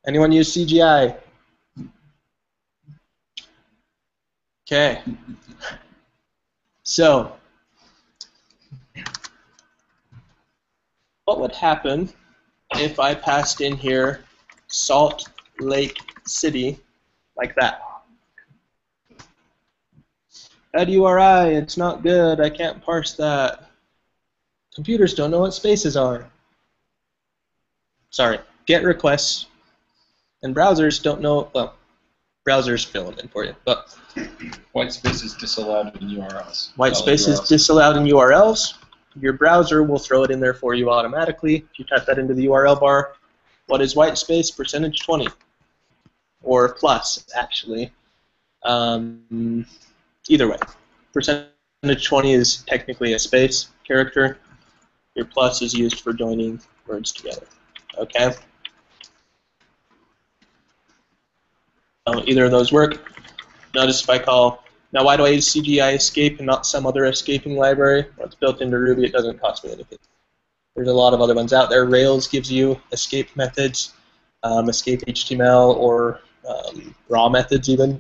[SPEAKER 3] Anyone use CGI? Okay. So, what would happen if I passed in here Salt Lake City like that? Add URI, it's not good, I can't parse that. Computers don't know what spaces are. Sorry, GET requests and browsers don't know, well, browsers fill them in for you, but
[SPEAKER 7] White space is disallowed in URLs.
[SPEAKER 3] white space is disallowed in URLs. Your browser will throw it in there for you automatically. If you type that into the URL bar, what is white space? %20. Or plus, actually. Either way. %20 is technically a space character. Your plus is used for joining words together. Okay? Either of those work. Notice if I call, now why do I use CGI escape and not some other escaping library? Well, it's built into Ruby, it doesn't cost me anything. There's a lot of other ones out there. Rails gives you escape methods, escape HTML, or raw methods even.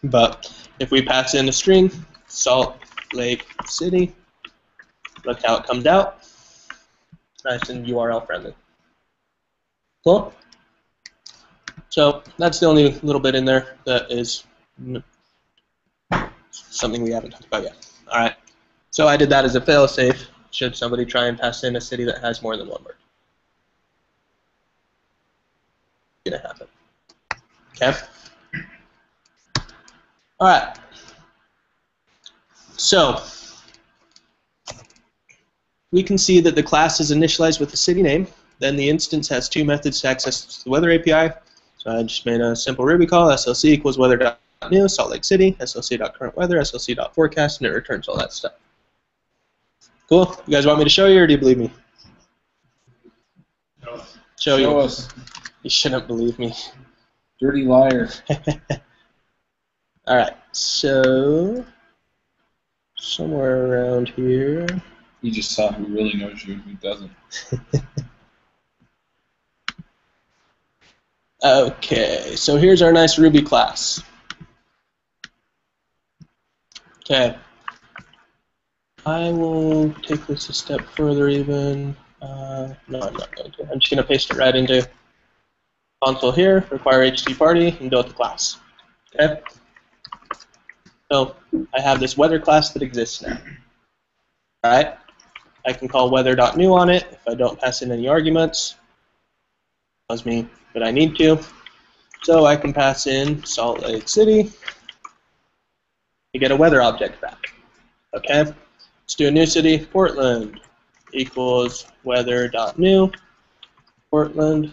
[SPEAKER 3] But if we pass in a string, Salt Lake City, look how it comes out. Nice and URL friendly. Cool? So that's the only little bit in there that is something we haven't talked about yet. All right. So I did that as a fail-safe. Should somebody try and pass in a city that has more than one word? It's gonna happen. Okay. All right. So we can see that the class is initialized with the city name. Then the instance has two methods to access the weather API. So I just made a simple Ruby call, slc equals weather.new, Salt Lake City, slc.currentweather, slc.forecast, and it returns all that stuff. Cool? You guys want me to show you, or do you believe me? Show you.
[SPEAKER 7] us.
[SPEAKER 3] You shouldn't believe me.
[SPEAKER 7] Dirty liar.
[SPEAKER 3] All right, so somewhere around here.
[SPEAKER 7] You just saw who really knows you and who doesn't.
[SPEAKER 3] Okay, so here's our nice Ruby class. Okay. I will take this a step further even. No, I'm not going to. I'm just going to paste it right into console here, require HT party, and build the class. Okay? So I have this weather class that exists now. All right? I can call weather.new on it if I don't pass in any arguments. Tells me that I need to. So I can pass in Salt Lake City. You get a weather object back. Okay? Let's do a new city, Portland, equals weather.new, Portland.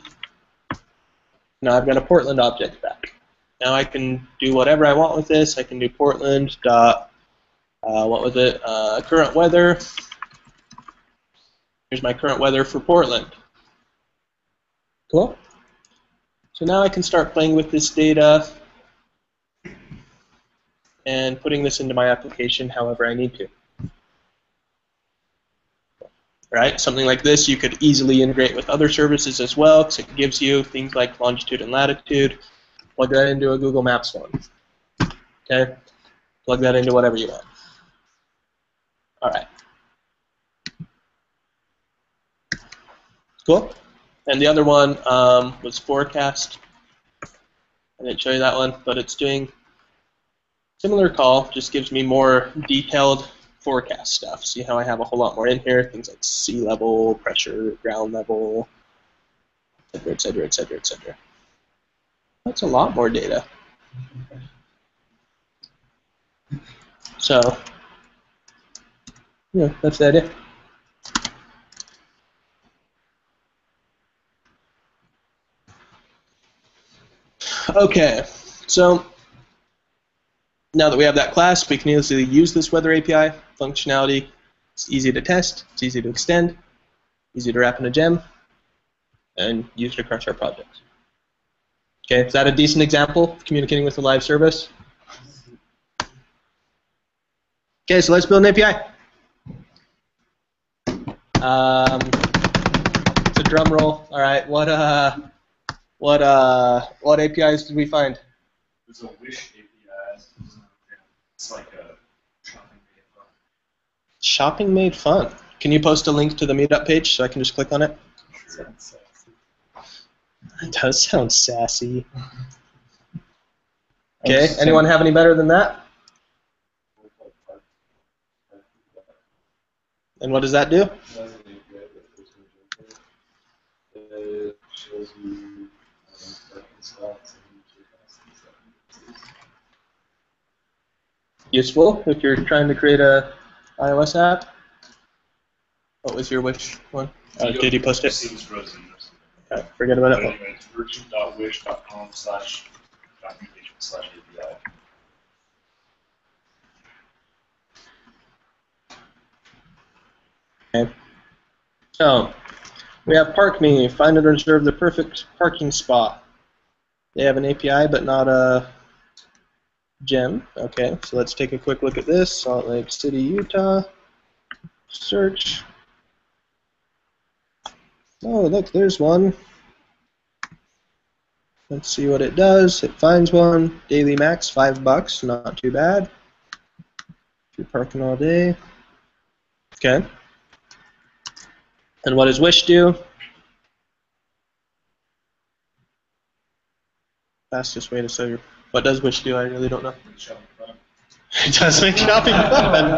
[SPEAKER 3] Now I've got a Portland object back. Now I can do whatever I want with this. I can do Portland dot, what was it, current weather. Here's my current weather for Portland. Cool? So now I can start playing with this data and putting this into my application however I need to. Right? Something like this you could easily integrate with other services as well, because it gives you things like longitude and latitude. Plug that into a Google Maps one. Okay? Plug that into whatever you want. All right. Cool? And the other one was forecast. I didn't show you that one, but it's doing similar call, just gives me more detailed forecast stuff. See how I have a whole lot more in here, things like sea level, pressure, ground level, et cetera, et cetera, et cetera. That's a lot more data. So, yeah, that's the idea. Okay, so now that we have that class, we can easily use this weather API functionality. It's easy to test, it's easy to extend, easy to wrap in a gem, and use it across our projects. Okay, is that a decent example of communicating with a live service? Okay, so let's build an API. It's a drum roll. All right, what APIs did we find?
[SPEAKER 4] There's a wish API. It's like a shopping made fun.
[SPEAKER 3] Shopping made fun. Can you post a link to the meetup page so I can just click on it?
[SPEAKER 4] Sure.
[SPEAKER 3] It does sound sassy. Okay, anyone have any better than that? And what does that do?
[SPEAKER 4] It shows you spots and
[SPEAKER 3] Useful if you're trying to create a iOS app. What was your wish one? Did you post it?
[SPEAKER 4] Seems frozen.
[SPEAKER 3] Okay, forget about
[SPEAKER 4] But
[SPEAKER 3] it.
[SPEAKER 4] anyway, it's virtue.wish.com/documentation/API.
[SPEAKER 3] Okay. So we have Park Me. Find and reserve the perfect parking spot. They have an API, but not a gem. Okay, so let's take a quick look at this. Salt Lake City, Utah. Search. Oh, look, there's one. Let's see what it does. It finds one. Daily max, $5. Not too bad. If you're parking all day. Okay. And what does Wish do? Fastest way to sell your. What does Wish do? I really don't know. It does make shopping fun.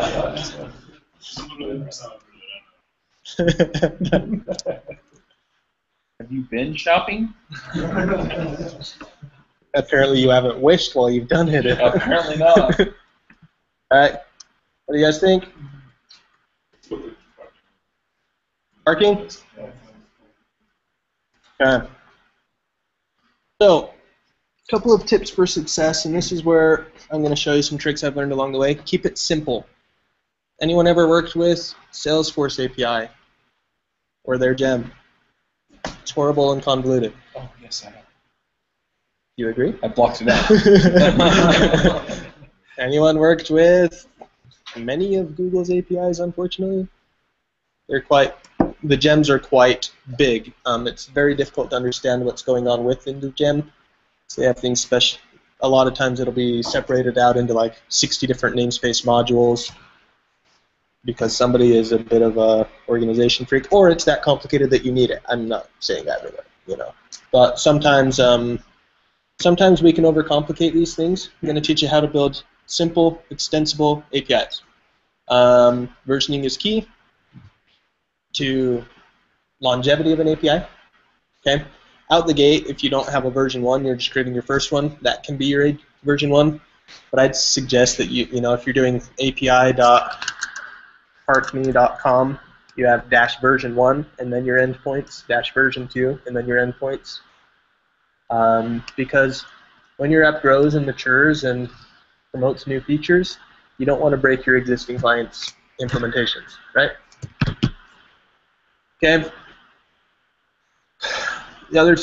[SPEAKER 7] Have you been shopping?
[SPEAKER 3] Apparently you haven't wished while you've done it.
[SPEAKER 7] Apparently not.
[SPEAKER 3] Alright. What do you guys think? Parking? Okay. So, a couple of tips for success, and this is where I'm going to show you some tricks I've learned along the way. Keep it simple. Anyone ever worked with Salesforce API or their gem? It's horrible and convoluted.
[SPEAKER 7] Oh, yes, I have.
[SPEAKER 3] You agree?
[SPEAKER 7] I blocked it out.
[SPEAKER 3] Anyone worked with many of Google's APIs, unfortunately? The gems are quite big. It's very difficult to understand what's going on within the gem. So they have things special. A lot of times it'll be separated out into like 60 different namespace modules because somebody is a bit of a organization freak, or it's that complicated that you need it. I'm not saying that everywhere, you know. But sometimes we can overcomplicate these things. I'm going to teach you how to build simple, extensible APIs. Versioning is key to longevity of an API. Okay, out the gate, if you don't have a version 1, you're just creating your first one. That can be your version 1. But I'd suggest that you know, if you're doing api.parkme.com, you have -version 1 and then your endpoints, -version 2 and then your endpoints. Because when your app grows and matures and promotes new features, you don't want to break your existing clients' implementations, right? Okay. The other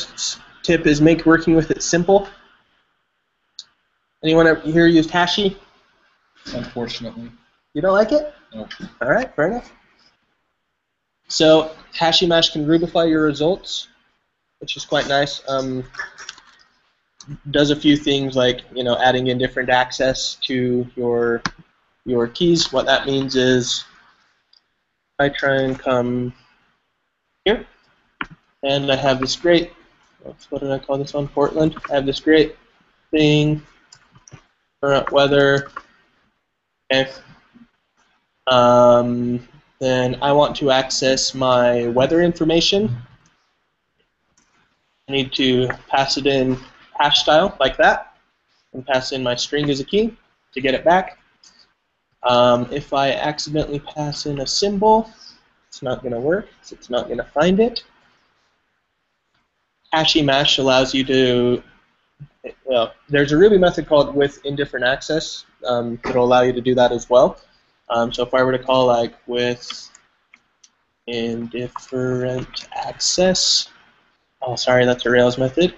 [SPEAKER 3] tip is make working with it simple. Anyone here used Hashi?
[SPEAKER 7] Unfortunately.
[SPEAKER 3] You don't like it?
[SPEAKER 7] No.
[SPEAKER 3] All right, fair enough. So Hashi Mash can Rubify your results, which is quite nice. Does a few things like, you know, adding in different access to your keys. What that means is I try and come here, and I have this great, what did I call this one? Portland. I have this great thing, current weather. Okay. Then I want to access my weather information. I need to pass it in hash style like that, and pass in my string as a key to get it back. If I accidentally pass in a symbol, it's not going to work, so it's not going to find it. Hashi Mash allows you to There's a Ruby method called with indifferent access that'll allow you to do that as well. So if I were to call like with indifferent access, oh sorry, that's a Rails method.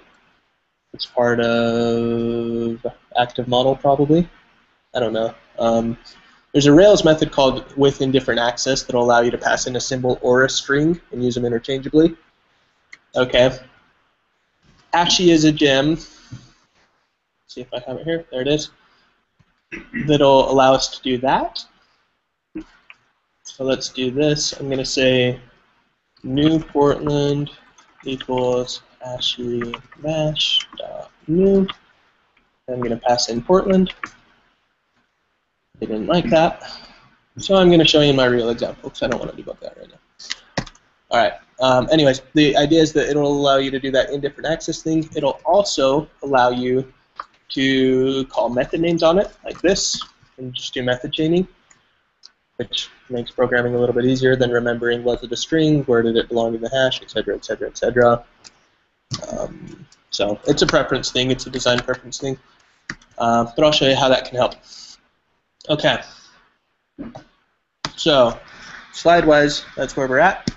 [SPEAKER 3] It's part of active model probably. I don't know. There's a Rails method called with indifferent access that'll allow you to pass in a symbol or a string and use them interchangeably. Okay. Ashy is a gem. See if I have it here. There it is. That'll allow us to do that. So let's do this. I'm going to say new Portland equals ashy mash dot new. I'm going to pass in Portland. They didn't like that. So I'm going to show you my real example because I don't want to debug that right now. All right. Anyways, the idea is that it'll allow you to do that indifferent access thing. It'll also allow you to call method names on it, like this, and just do method chaining, which makes programming a little bit easier than remembering was it a string, where did it belong in the hash, etc., etc., etc. So it's a preference thing, it's a design preference thing, but I'll show you how that can help. Okay, so slide-wise, that's where we're at.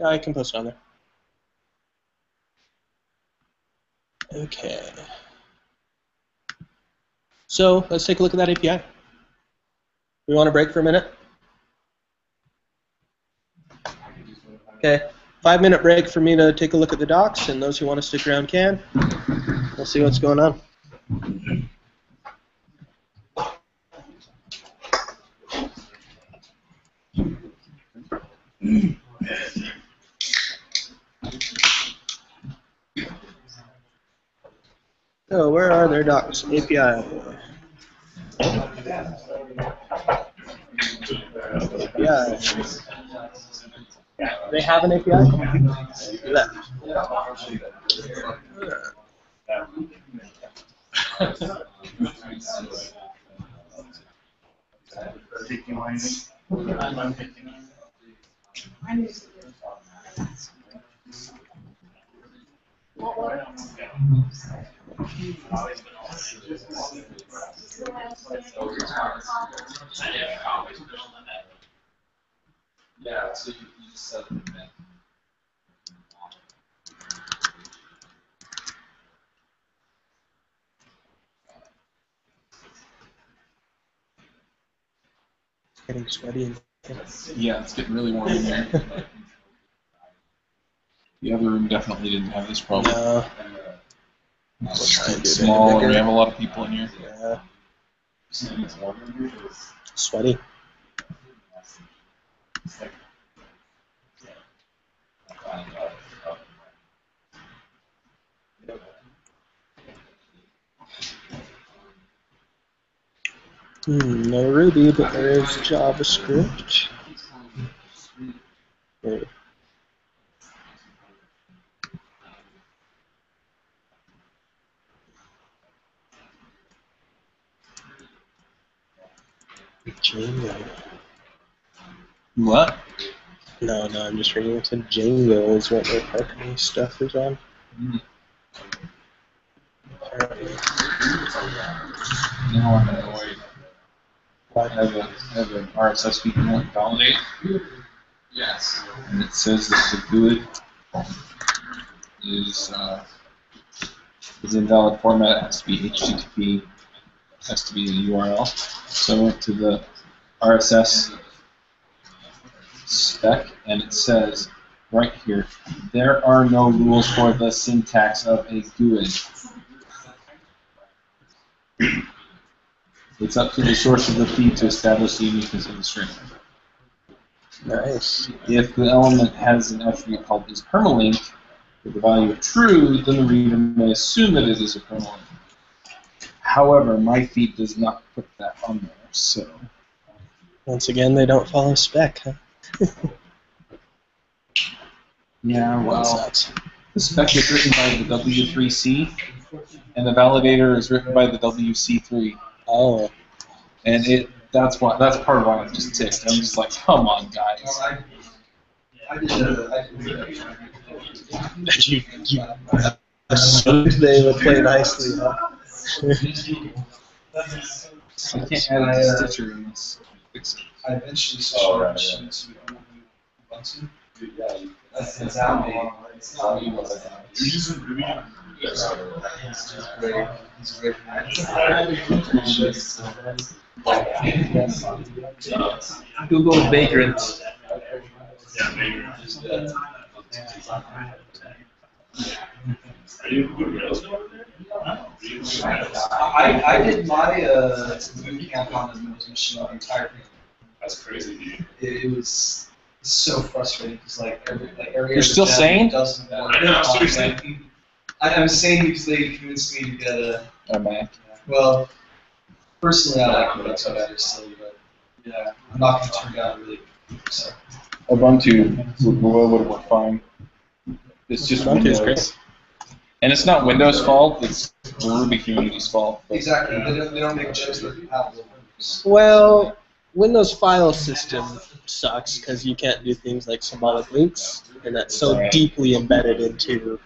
[SPEAKER 3] I can post it on there. Okay. So let's take a look at that API. We want to break for a minute? Okay. 5-minute break for me to take a look at the docs, and those who want to stick around can. We'll see what's going on. So where are their docs? API. API. They have an API? Left.
[SPEAKER 5] Yeah, so you just set the event.
[SPEAKER 3] It's getting sweaty in here.
[SPEAKER 7] Yeah, it's getting really warm in here. The other room definitely didn't have this problem.
[SPEAKER 3] No.
[SPEAKER 7] It's small, and we have a lot of people in here.
[SPEAKER 3] Yeah. Sweaty. No Ruby, but there is JavaScript. There. Django.
[SPEAKER 7] What?
[SPEAKER 3] No, I'm just reading it. Django is what their company stuff is on.
[SPEAKER 7] Now I'm annoyed. I have an RSS feed you want to validate.
[SPEAKER 5] Yes.
[SPEAKER 7] And it says that the GUID is invalid format. It has to be HTTP. It has to be a URL. So I went to the RSS spec, and it says right here, there are no rules for the syntax of a GUID. It's up to the source of the feed to establish the uniqueness of the string.
[SPEAKER 3] Nice.
[SPEAKER 7] If the element has an attribute called isPermalink with the value of true, then the reader may assume that it is a permalink. However, my feed does not put that on there, so.
[SPEAKER 3] Once again, they don't follow spec, huh?
[SPEAKER 7] Yeah, well,
[SPEAKER 3] Sucks.
[SPEAKER 7] the spec is written by the W3C, and the validator is written by the WC3.
[SPEAKER 3] Oh.
[SPEAKER 7] And that's part of why I'm just ticked. I'm just like, come on, guys.
[SPEAKER 3] You assumed they would play nicely, huh?
[SPEAKER 7] I can't add a stitcher in this. Fix it.
[SPEAKER 9] I eventually switched to Ubuntu. That's exactly.
[SPEAKER 4] You're using Ruby?
[SPEAKER 9] He's great. He's great.
[SPEAKER 3] Google vagrants.
[SPEAKER 4] Yeah, maybe. Are you good Rails over there?
[SPEAKER 9] I did my boot camp on the Windows machine the entire thing.
[SPEAKER 4] That's crazy, dude.
[SPEAKER 9] It was so frustrating because like every
[SPEAKER 7] You're still sane?
[SPEAKER 9] doesn't work.
[SPEAKER 4] No, seriously.
[SPEAKER 9] I'm sane because they convinced me to get a
[SPEAKER 7] Mac.
[SPEAKER 9] well. Personally, I like Linux better still, but yeah, I'm not going to turn down really. So.
[SPEAKER 7] Ubuntu would work fine. It's just
[SPEAKER 3] Ubuntu's
[SPEAKER 7] Windows.
[SPEAKER 3] great.
[SPEAKER 7] And it's not Windows' fault, it's the Ruby community's fault.
[SPEAKER 9] Exactly. They don't make chips that have Windows.
[SPEAKER 3] Well, Windows file system sucks because you can't do things like symbolic links, and that's so
[SPEAKER 7] Right.
[SPEAKER 3] deeply embedded into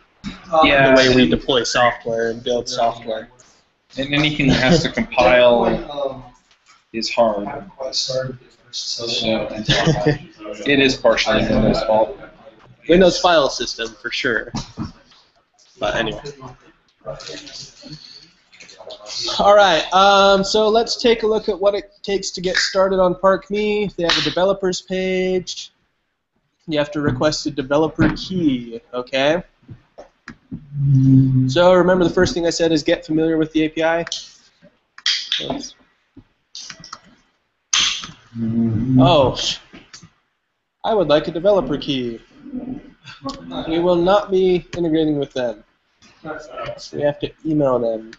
[SPEAKER 7] Yeah.
[SPEAKER 3] the way we deploy software and build software.
[SPEAKER 7] And anything that has to compile is hard.
[SPEAKER 9] I haven't quite started the first
[SPEAKER 7] So
[SPEAKER 9] session.
[SPEAKER 7] it is partially Windows' fault.
[SPEAKER 3] Windows file system for sure. But anyway. All right. So let's take a look at what it takes to get started on ParkMe. They have a developers page. You have to request a developer key. Okay. So remember the first thing I said is get familiar with the API. Oh, I would like a developer key. We will not be integrating with them. So we have to email them.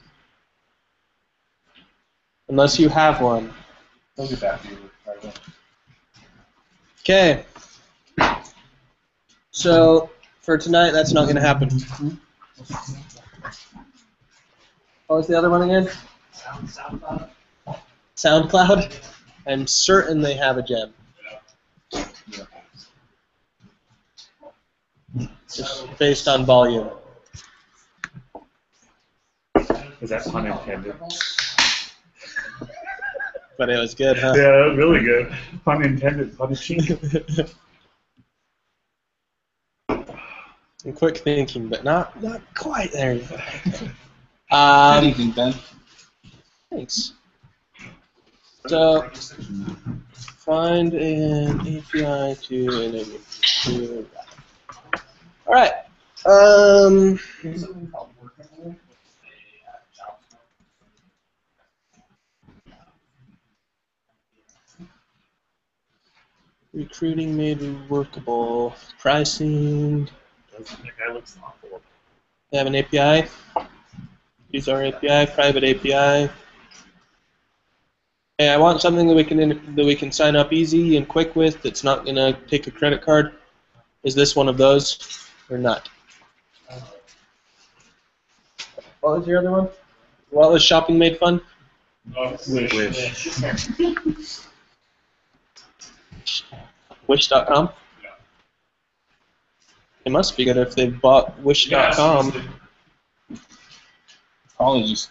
[SPEAKER 3] Unless you have one.
[SPEAKER 7] I'll get back to you.
[SPEAKER 3] Okay. So for tonight, that's not going to happen. What was the other one again?
[SPEAKER 2] SoundCloud.
[SPEAKER 3] SoundCloud? I'm certain they have a gem. Just based on volume.
[SPEAKER 4] Is that pun intended?
[SPEAKER 3] But it was good, huh?
[SPEAKER 4] Yeah, really good. Pun intended, punishing.
[SPEAKER 3] And quick thinking, but not quite there yet.
[SPEAKER 7] Good evening, Ben.
[SPEAKER 3] Thanks. So, find an API to enable. All right. Recruiting made workable. Pricing.
[SPEAKER 4] That guy looks awful.
[SPEAKER 3] They have an API. Use our API, private API. Hey, I want something that we can sign up easy and quick with. That's not gonna take a credit card. Is this one of those or not? What was your other one? What was shopping made fun?
[SPEAKER 4] Wish.
[SPEAKER 3] Wish.com?
[SPEAKER 4] Yeah.
[SPEAKER 3] It must be good if they bought Wish.com.
[SPEAKER 7] Probably just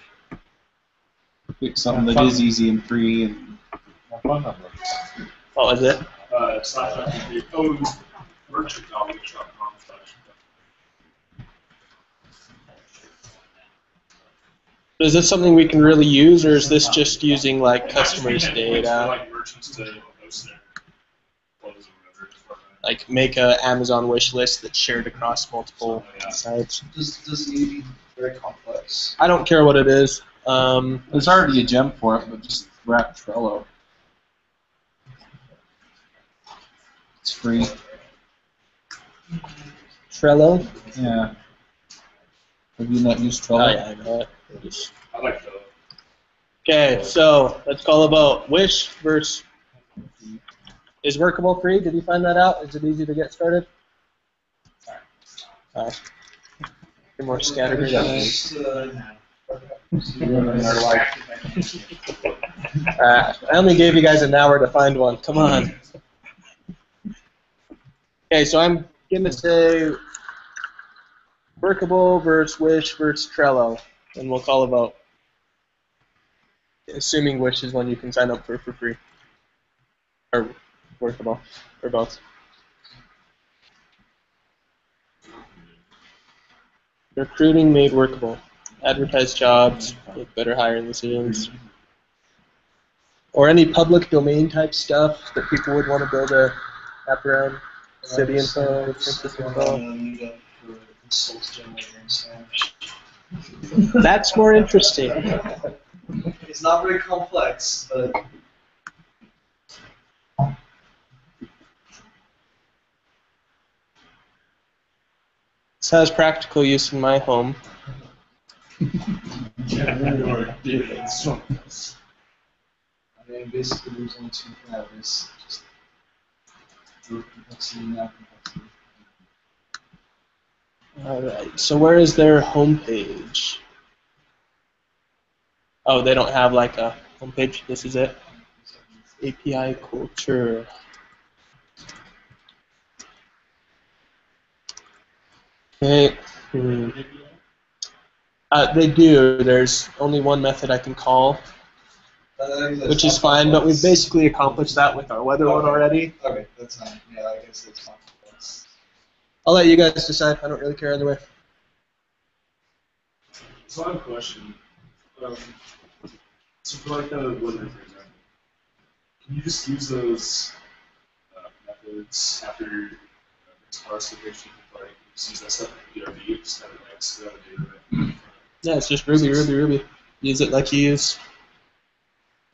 [SPEAKER 7] pick something that is easy and free and
[SPEAKER 3] What was it?
[SPEAKER 4] Merchant.wish.com.
[SPEAKER 3] Is this something we can really use, or is this just using like customers' data?
[SPEAKER 4] Like merchants to host their clothes or whatever.
[SPEAKER 3] Like make a Amazon wish list that's shared across multiple sites?
[SPEAKER 9] Does it need to be very complex?
[SPEAKER 3] I don't care what it is.
[SPEAKER 7] there's already a gem for it, but just wrap Trello. It's free.
[SPEAKER 3] Trello?
[SPEAKER 7] Yeah. Have you not used
[SPEAKER 3] Oh
[SPEAKER 7] Trello?
[SPEAKER 3] yeah, I know it.
[SPEAKER 4] I like Trello.
[SPEAKER 3] Okay, so let's call about Wish versus. Is Workable free? Did you find that out? Is it easy to get started? Alright. You're more scattered than I only gave you guys an hour to find one. Come on. Okay, so I'm going to say Workable versus Wish versus Trello, and we'll call a vote. Assuming Wish is one you can sign up for free. Or Workable, or both. Recruiting made workable. Advertise jobs with better hiring decisions. Or any public domain type stuff that people would want to build a app around. City info, census info. That's more interesting.
[SPEAKER 9] It's not very complex, but
[SPEAKER 3] This has practical use in my home.
[SPEAKER 9] I mean, basically, there's only two things. Just group complexity and app complexity.
[SPEAKER 3] Alright, so where is their homepage? Oh, they don't have like a homepage. This is it. API culture. Okay. They do. There's only one method I can call, which is fine, but we've basically accomplished that with our weather one already.
[SPEAKER 9] Okay, that's fine. Yeah, I guess it's complex.
[SPEAKER 3] I'll let you guys decide. I don't really care either way.
[SPEAKER 4] So I have a question. So for like the weather, for example, can you just use those methods after it's classification? Like just use that stuff in PRV, just kind of X that data.
[SPEAKER 3] Yeah, it's just Ruby, Ruby, Ruby. Use it like you use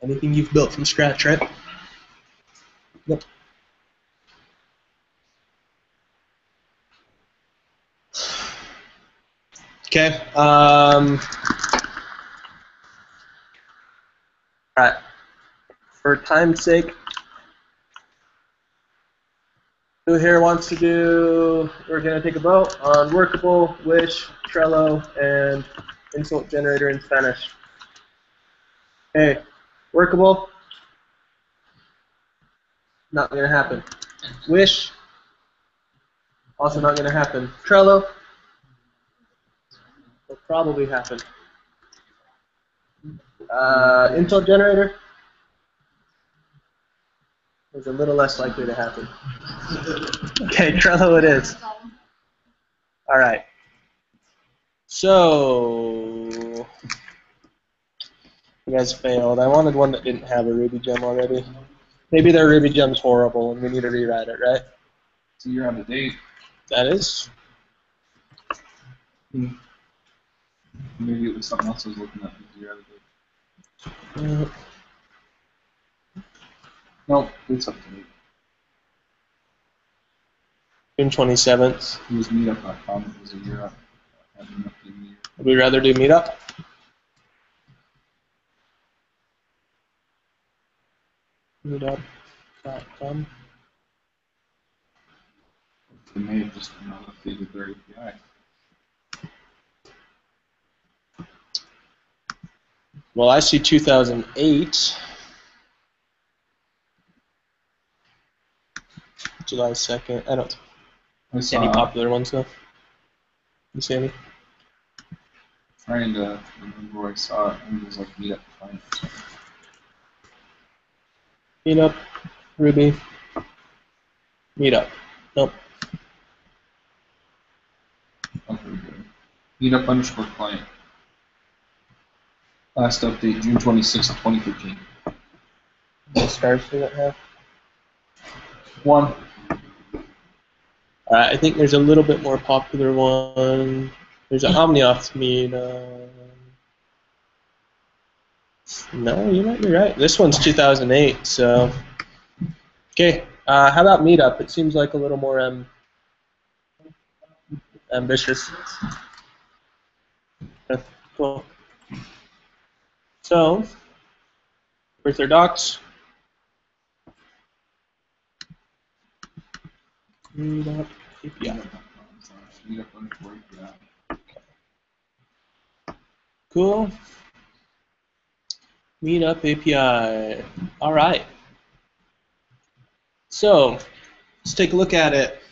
[SPEAKER 3] anything you've built from scratch, right? Yep. Okay. Alright. For time's sake, who here wants to do, we're going to take a vote on Workable, Wish, Trello, and Insult Generator in Spanish. Okay. Workable? Not going to happen. Wish? Also not going to happen. Trello? Will probably happen. Insult Generator? Is a little less likely to happen. Okay, Trello it is. All right. So you guys failed. I wanted one that didn't have a Ruby gem already. Maybe their Ruby gem's horrible and we need to rewrite it, right?
[SPEAKER 7] So you're out of date.
[SPEAKER 3] That is.
[SPEAKER 7] Maybe it was something else I was looking at. You're out of date. Nope, it's up to date.
[SPEAKER 3] June 27th.
[SPEAKER 7] It was meetup.com. It was a year up. I haven't updated it.
[SPEAKER 3] Would we rather do Meetup? Meetup.com.
[SPEAKER 7] They may have just not updated their API.
[SPEAKER 3] Well, I see 2008. July 2nd. I don't see any popular ones though. You see any?
[SPEAKER 7] Trying to remember where I saw it. I think it was like Meetup Client or something.
[SPEAKER 3] Meetup, Ruby, Meetup. Nope.
[SPEAKER 7] Oh, very good. Meetup_client. Last update, June 26th, 2015.
[SPEAKER 3] What stars do that have?
[SPEAKER 7] 1.
[SPEAKER 3] I think there's a little bit more popular one. There's an Omnioth Meetup. No, you might be right. This one's 2008, so. Okay, how about Meetup? It seems like a little more ambitious. Okay, cool. So, where's their docs? Meetup API.
[SPEAKER 7] Meetup_API.
[SPEAKER 3] Cool. Meetup API. All right. So, let's take a look at it.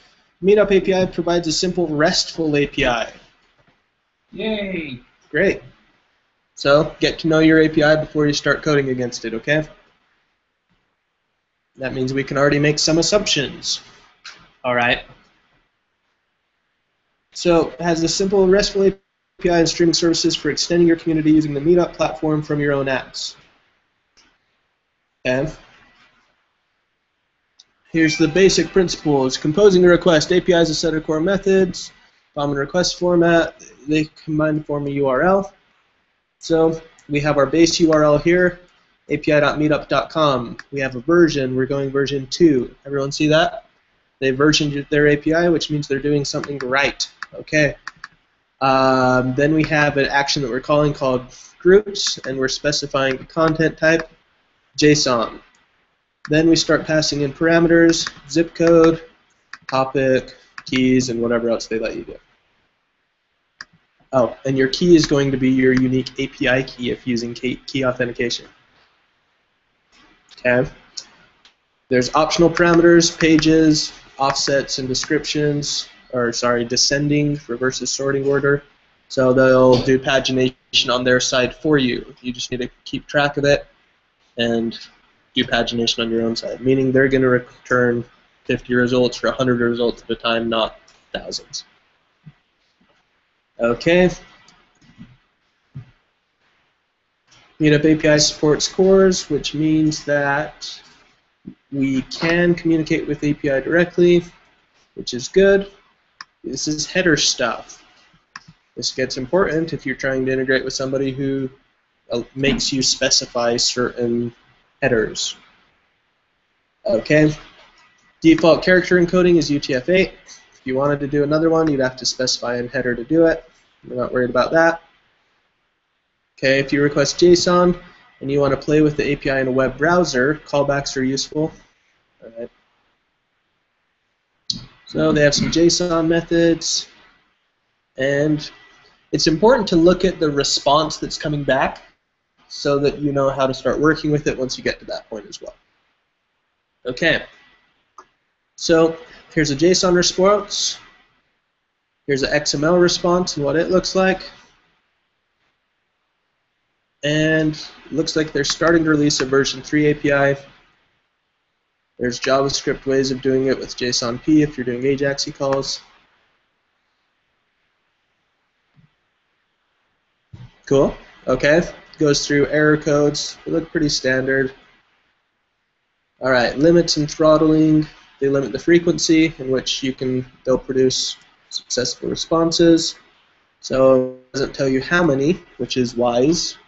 [SPEAKER 3] Meetup API provides a simple RESTful API.
[SPEAKER 7] Yay!
[SPEAKER 3] Great. So get to know your API before you start coding against it, okay? That means we can already make some assumptions. All right. So it has a simple RESTful API and streaming services for extending your community using the meetup platform from your own apps. Okay. Here's the basic principles. Composing a request. API is a set of core methods. Common request format. They combine to form a URL. So we have our base URL here, api.meetup.com. We have a version. We're going version 2. Everyone see that? They versioned their API, which means they're doing something right. Okay. Then we have an action that we're calling called groups, and we're specifying the content type, JSON. Then we start passing in parameters, zip code, topic, keys, and whatever else they let you do. Oh, and your key is going to be your unique API key if using key authentication. Okay. There's optional parameters, pages, offsets, and descriptions, or sorry, descending, reverse sorting order. So they'll do pagination on their side for you. You just need to keep track of it and do pagination on your own side, meaning they're going to return 50 results for 100 results at a time, not thousands. Okay. Meetup API supports cores, which means that we can communicate with API directly, which is good. This is header stuff. This gets important if you're trying to integrate with somebody who makes you specify certain headers. Okay. Default character encoding is UTF-8. If you wanted to do another one, you'd have to specify in header to do it. We're not worried about that. Okay, if you request JSON and you want to play with the API in a web browser, callbacks are useful. All right. So they have some JSON methods, and it's important to look at the response that's coming back so that you know how to start working with it once you get to that point as well. Okay. So here's a JSON response. Here's an XML response and what it looks like. And it looks like they're starting to release a version 3 API. There's JavaScript ways of doing it with JSONP if you're doing AJAX calls. Cool. Okay. Goes through error codes. They look pretty standard. All right. Limits and throttling. They limit the frequency in which they'll produce successful responses. So it doesn't tell you how many, which is wise.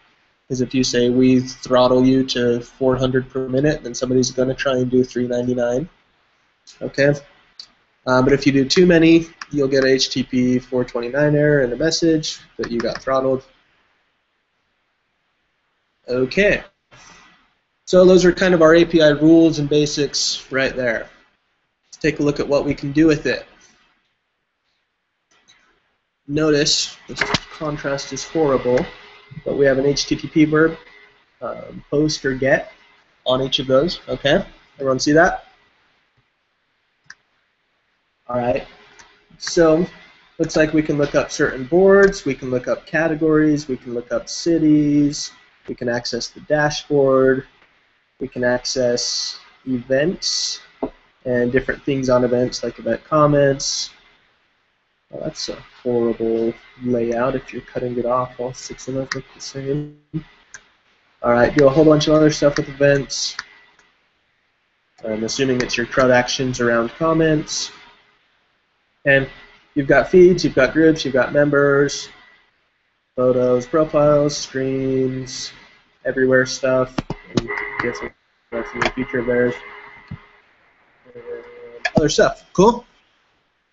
[SPEAKER 3] Because if you say we throttle you to 400 per minute, then somebody's going to try and do 399. Okay. But if you do too many, you'll get a HTTP 429 error and a message that you got throttled. Okay. So those are kind of our API rules and basics right there. Let's take a look at what we can do with it. Notice the contrast is horrible, but we have an HTTP verb, post or get, on each of those. Okay, everyone see that? All right. So looks like we can look up certain boards, we can look up categories, we can look up cities, we can access the dashboard, we can access events and different things on events like event comments. Well, that's a horrible layout if you're cutting it off. All 6 of those look the same. All right, do a whole bunch of other stuff with events. I'm assuming it's your CRUD actions around comments. And you've got feeds, you've got groups, you've got members, photos, profiles, streams, everywhere stuff. And guess that's in the future of theirs. Other stuff. Cool?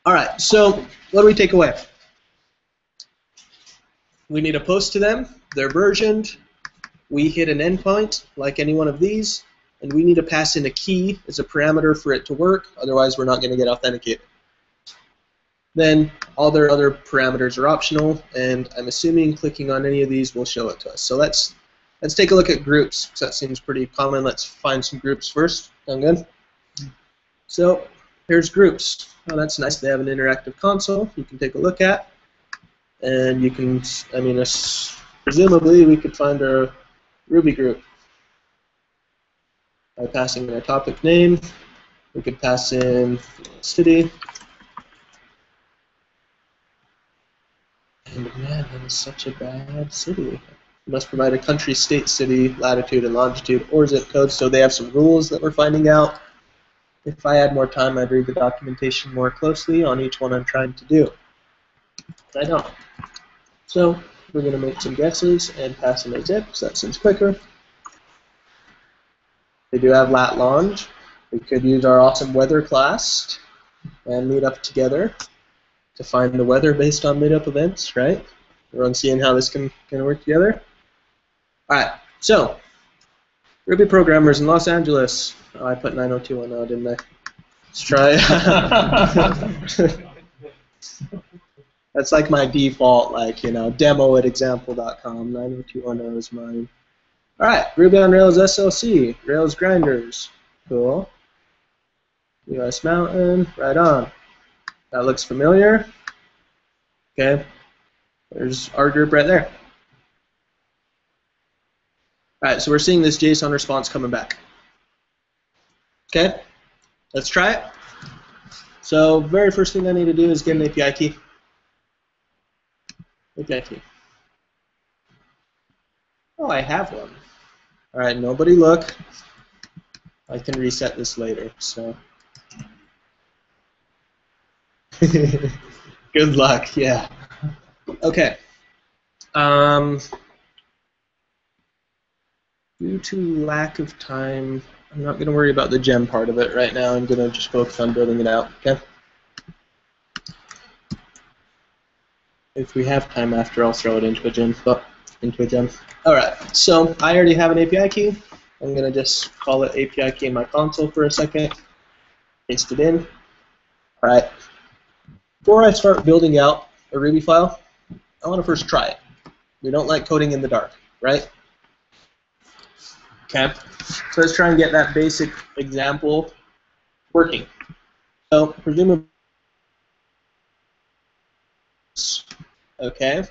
[SPEAKER 3] All right, so what do we take away? We need a post to them. They're versioned. We hit an endpoint, like any one of these, and we need to pass in a key as a parameter for it to work. Otherwise, we're not going to get authenticated. Then all their other parameters are optional, and I'm assuming clicking on any of these will show it to us. So let's take a look at groups, because that seems pretty common. Let's find some groups first. Sound good? So here's groups. Oh, that's nice. They have an interactive console you can take a look at. And you can, I mean, presumably we could find our Ruby group by passing in a topic name. We could pass in city. And man, that is such a bad city. You must provide a country, state, city, latitude, and longitude, or zip code. So they have some rules that we're finding out. If I had more time, I'd read the documentation more closely on each one I'm trying to do. But I don't. So we're going to make some guesses and pass in a zip, so that seems quicker. They do have lat long. We could use our awesome weather class and meet up together to find the weather based on meetup events, right? Everyone seeing how this can work together? All right, so Ruby programmers in Los Angeles. Oh, I put 90210, didn't I? Let's try. That's like my default, like, you know, demo at example.com. 90210 is mine. All right, Ruby on Rails SLC, Rails grinders. Cool. US Mountain, right on. That looks familiar. Okay, there's our group right there. All right, so we're seeing this JSON response coming back. Okay, let's try it. So very first thing I need to do is get an API key. API key. Oh, I have one. All right, nobody look. I can reset this later, so. Good luck, yeah. Okay. Due to lack of time, I'm not going to worry about the gem part of it right now. I'm going to just focus on building it out, okay? If we have time after, I'll throw it into a gem. All right, so I already have an API key. I'm going to just call it API key in my console for a second. Paste it in. All right. Before I start building out a Ruby file, I want to first try it. We don't like coding in the dark, right? Okay. So let's try and get that basic example working. So presumably, okay.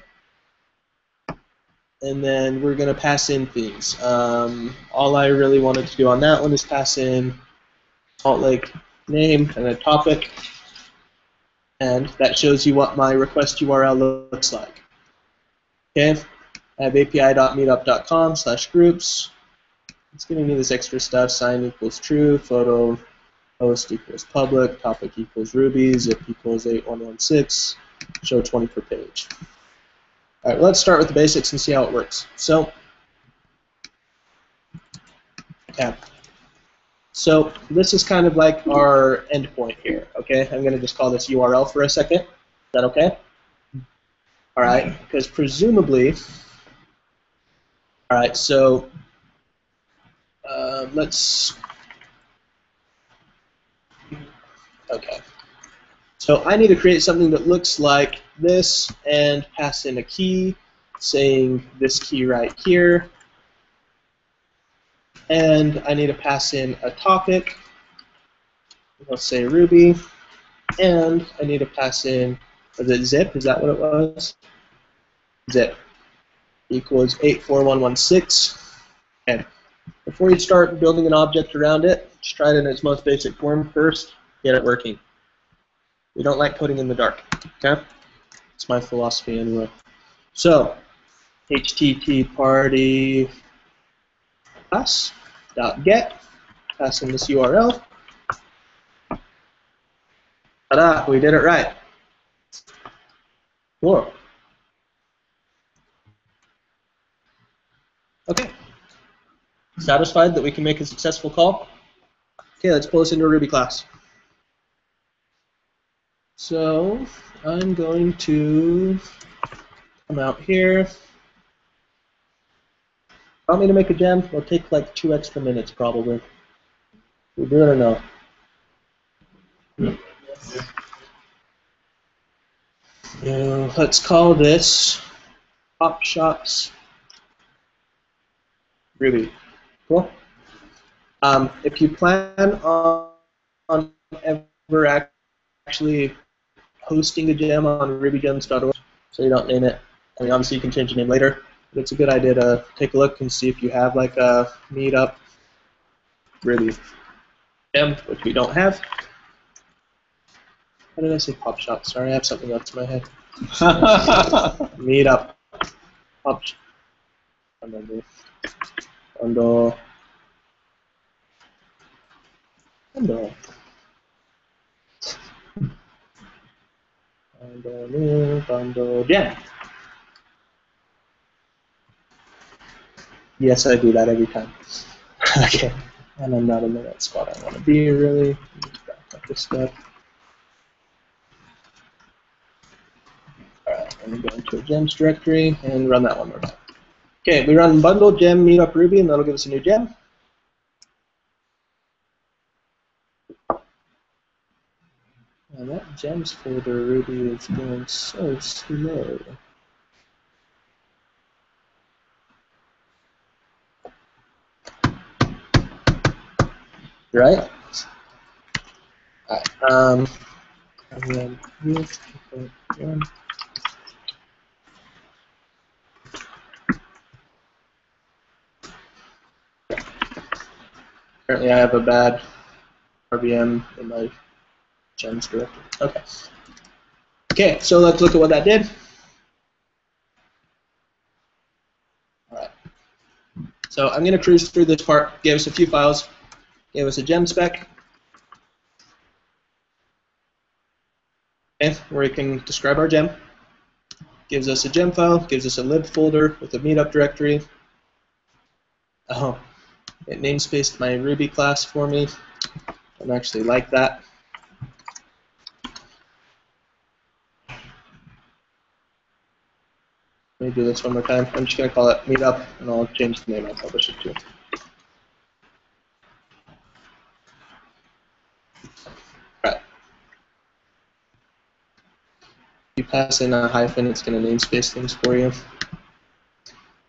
[SPEAKER 3] And then we're going to pass in things. All I really wanted to do on that one is pass in Salt Lake name and a topic. And that shows you what my request URL looks like. Okay, I have api.meetup.com/groups. It's giving me this extra stuff. Sign equals true, photo post equals public, topic equals Ruby, zip equals 8116, show 20 per page. All right, let's start with the basics and see how it works. So, okay. So this is kind of like our endpoint here, okay? I'm going to just call this URL for a second. Is that okay? All right, because presumably, all right, so okay. So I need to create something that looks like this and pass in a key saying this key right here. And I need to pass in a topic. Let's say Ruby. And I need to pass in, was it zip? Is that what it was? Zip equals 84116. Okay. Before you start building an object around it, just try it in its most basic form first. Get it working. We don't like coding in the dark. Okay? It's my philosophy anyway. So, http party class.get, pass in this URL. Ta-da, we did it right. Cool. Okay. Satisfied that we can make a successful call? Okay, let's pull this into a Ruby class. So, I'm going to come out here. Want me to make a gem? It'll take like 2 extra minutes probably. We do it or no? Let's call this Pop Shops Ruby. Cool. If you plan on ever actually hosting a gem on rubygems.org, so you don't name it. I mean, obviously you can change the name later, but it's a good idea to take a look and see if you have like a meetup Ruby gem, which we don't have. Why did I say pop shop? Sorry, I have something else in my head. Meetup. Pop shop. Bundle. Bundle. Bundle. Bundle gem. Yes, I do that every time. Okay. And I'm not in the right spot I want to be, really. Just back up this stuff. Alright, let me go into a gems directory and run that one more time. Okay, we run bundle gem meetup Ruby, and that'll give us a new gem. And that gems folder Ruby is going so slow. Right? Alright, and then here's 2.1. Currently I have a bad RVM in my gems directory. Okay. Okay, so let's look at what that did. Alright. So I'm going to cruise through this part. Gave us a few files. Gave us a gem spec. Okay, where we can describe our gem. Gives us a gem file. Gives us a lib folder with a meetup directory. Oh, it namespaced my Ruby class for me. I actually like that. Let me do this one more time. I'm just going to call it meetup, and I'll change the name I'll publish it to. Alright. If you pass in a hyphen, it's going to namespace things for you.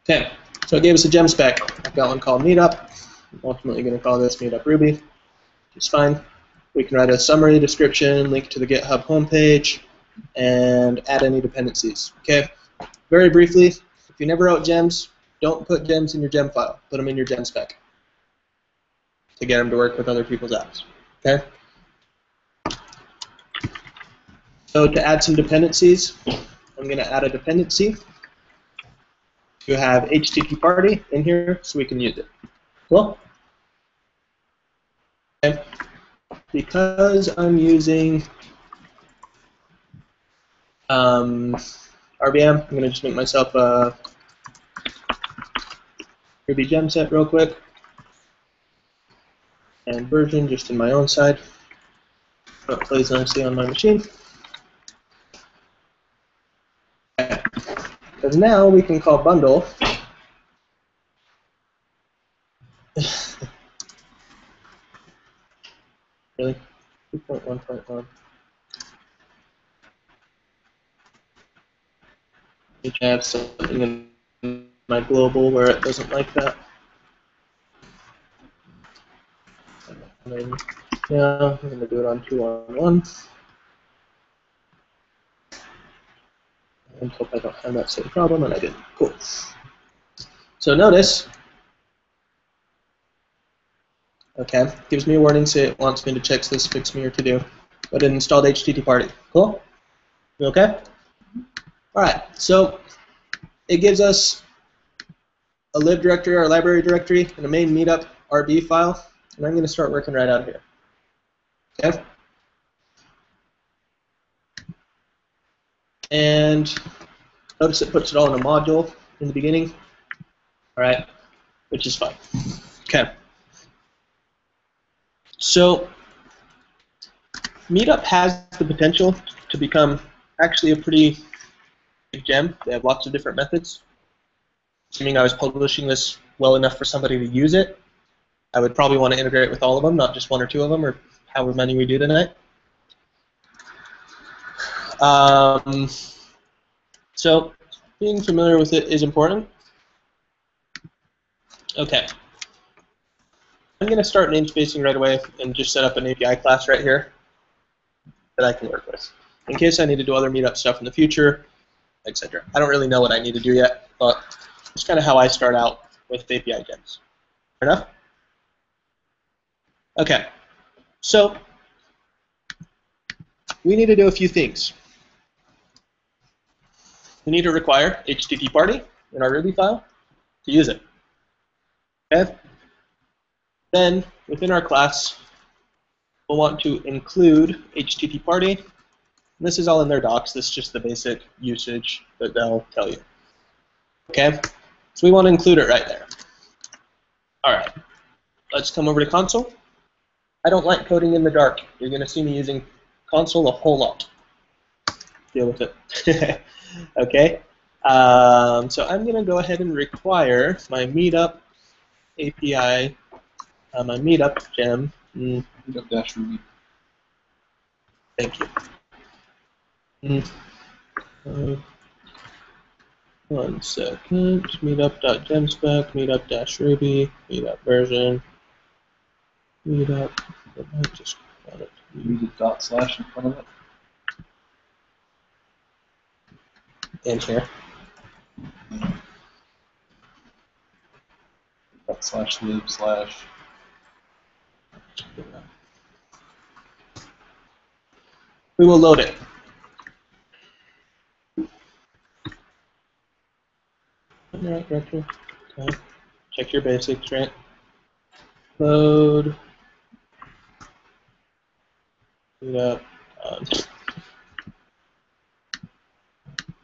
[SPEAKER 3] Okay, so it gave us a gem spec. I've got one called meetup. I'm ultimately going to call this meetup Ruby, which is fine. We can write a summary description, link to the GitHub homepage, and add any dependencies. Okay, very briefly, if you never wrote gems, don't put gems in your gem file. Put them in your gem spec to get them to work with other people's apps. Okay. So to add some dependencies, I'm going to add a dependency to have HTTP party in here so we can use it. Cool. Okay. Because I'm using RVM, I'm going to just make myself a Ruby gem set real quick. And version just in my own side. So it plays nicely on my machine. Okay. Because now we can call bundle. Really? 2.1.1. I have something in my global where it doesn't like that. Yeah, I'm going to do it on 2.1.1. And hope I don't have that same problem, and I didn't. Cool. So notice, okay, gives me a warning, say it wants me to check this, fix me, or to do, but it installed HTTP party. Cool? You okay? All right, so it gives us a lib directory, or a library directory, and a main meetup RB file, and I'm going to start working right out of here. Okay? And notice it puts it all in a module in the beginning, all right, which is fine. Okay. So meetup has the potential to become actually a pretty big gem. They have lots of different methods. Assuming I was publishing this well enough for somebody to use it, I would probably want to integrate with all of them, not just one or two of them, or however many we do tonight. So being familiar with it is important. Okay. I'm going to start namespacing right away and just set up an API class right here that I can work with. In case I need to do other meetup stuff in the future, etc. I don't really know what I need to do yet, but it's kind of how I start out with API gems. Fair enough? Okay, so we need to do a few things. We need to require HTTP party in our Ruby file to use it. Okay? Then, within our class, we'll want to include HTTP party. And this is all in their docs. This is just the basic usage that they'll tell you. Okay? So we want to include it right there. All right. Let's come over to console. I don't like coding in the dark. You're going to see me using console a whole lot. Deal with it. Okay. So I'm going to go ahead and require my meetup API, my meetup gem.
[SPEAKER 7] Meetup-Ruby.
[SPEAKER 3] Thank you. 1 second. Meetup.gemspec, meetup-ruby, meetup version, meetup. I just got it.
[SPEAKER 7] Use a dot slash in front of it.
[SPEAKER 3] In here.
[SPEAKER 7] Dot slash lib slash.
[SPEAKER 3] We will load it. Alright, director. Okay. Check your basics, right? Load. Meetup.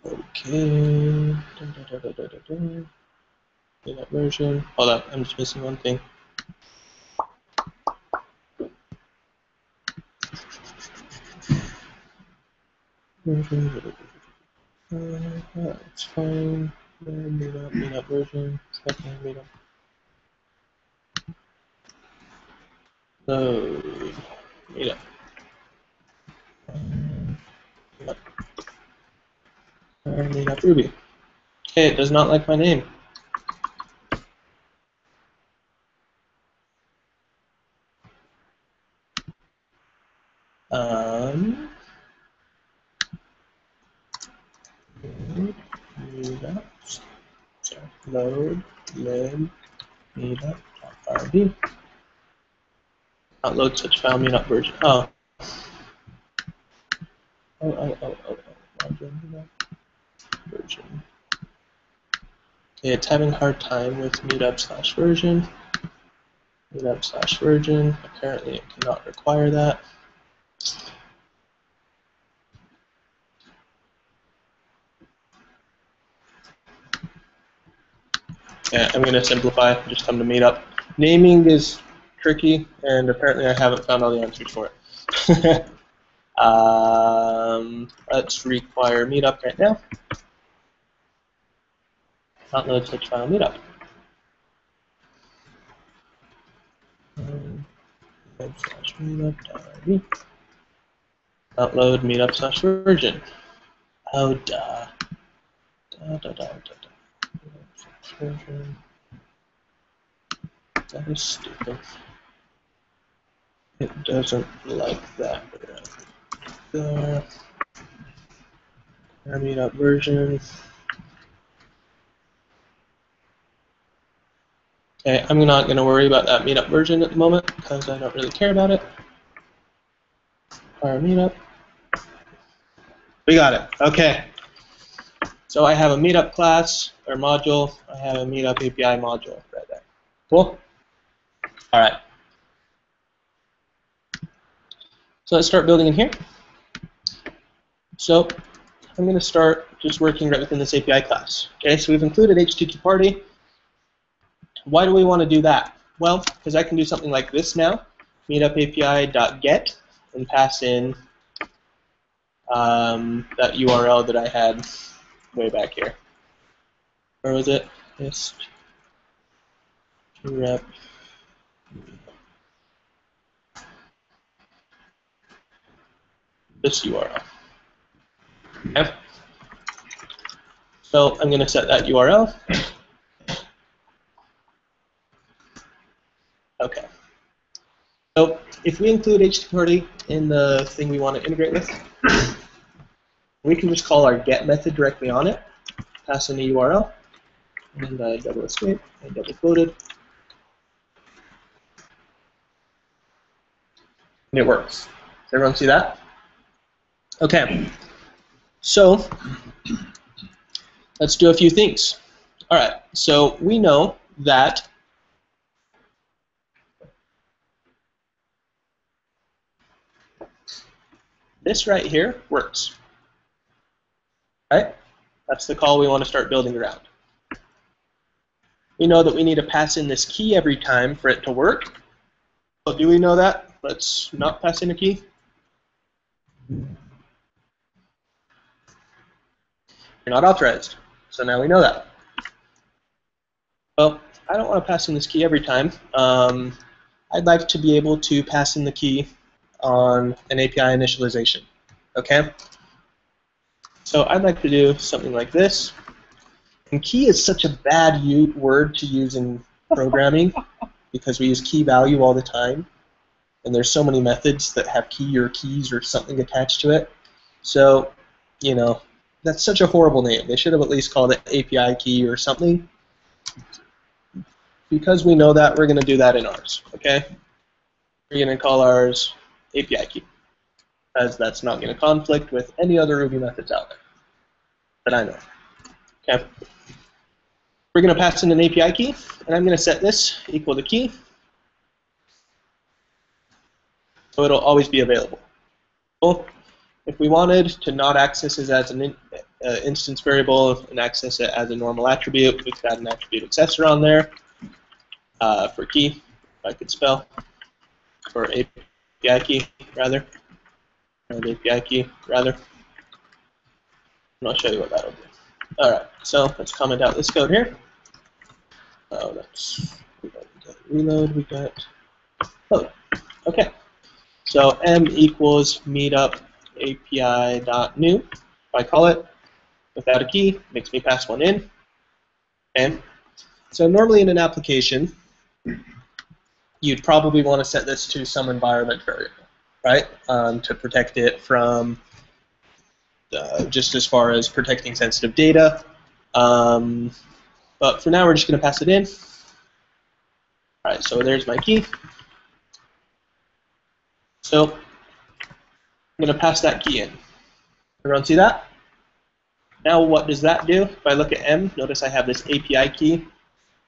[SPEAKER 3] Okay. Meetup version. Hold up, I'm just missing one thing. That's fine. Meetup version. Second meetup. Load. Meetup. Meetup Ruby. Okay, it does not like my name. Meetup. Sorry. Load lib meetup.rb. Not load such file meetup version. Oh. Version. Okay, it's having a hard time with meetup/version. Meetup/version. Apparently it cannot require that. Yeah, I'm going to simplify. Just come to meetup. Naming is tricky, and apparently I haven't found all the answers for it. Let's require meetup right now. Not load such file meetup. Meetup.rb. Upload meetup/version. Oh, duh. Version. That is stupid. It doesn't like that. There. Meetup version. Okay, I'm not going to worry about that meetup version at the moment because I don't really care about it. Our meetup. We got it. Okay. So I have a meetup class or module. I have a meetup API module right there. Cool? All right. So let's start building in here. So I'm going to start just working right within this API class. Okay, so we've included HTTP party. Why do we want to do that? Well, because I can do something like this now. Meetup API.get and pass in that URL that I had way back here. Where was it? This rep. This URL. Okay. So I'm going to set that URL. Okay. So if we include HTTP party in the thing we want to integrate with, We can just call our get method directly on it, pass in the URL, and double escape, and double quoted. And it works. Does everyone see that? Okay. So let's do a few things. All right. So we know that this right here works. Right? That's the call we want to start building around. We know that we need to pass in this key every time for it to work. So do we know that? Let's not pass in a key. You're not authorized. So now we know that. Well, I don't want to pass in this key every time. I'd like to be able to pass in the key on an API initialization. Okay? So I'd like to do something like this. And key is such a bad word to use in programming because we use key value all the time. And there's so many methods that have key or keys or something attached to it. So, you know, that's such a horrible name. They should have at least called it API key or something. Because we know that, we're going to do that in ours. Okay? We're going to call ours API key, as that's not going to conflict with any other Ruby methods out there that I know. Okay? We're going to pass in an API key, and I'm going to set this equal to key, so it'll always be available. Well, if we wanted to not access it as an instance variable and access it as a normal attribute, we could add an attribute accessor on there for key, if I could spell, or API key, rather. And API key, rather. And I'll show you what that'll do. All right, so let's comment out this code here. Oh, we got reload, we got load. Okay, so m equals meetup API.new. If I call it without a key, makes me pass one in. Okay, so normally in an application, you'd probably want to set this to some environment variable, right, to protect it from just as far as protecting sensitive data. But for now, we're just going to pass it in. All right, so there's my key. So I'm going to pass that key in. Everyone see that? Now what does that do? If I look at M, notice I have this API key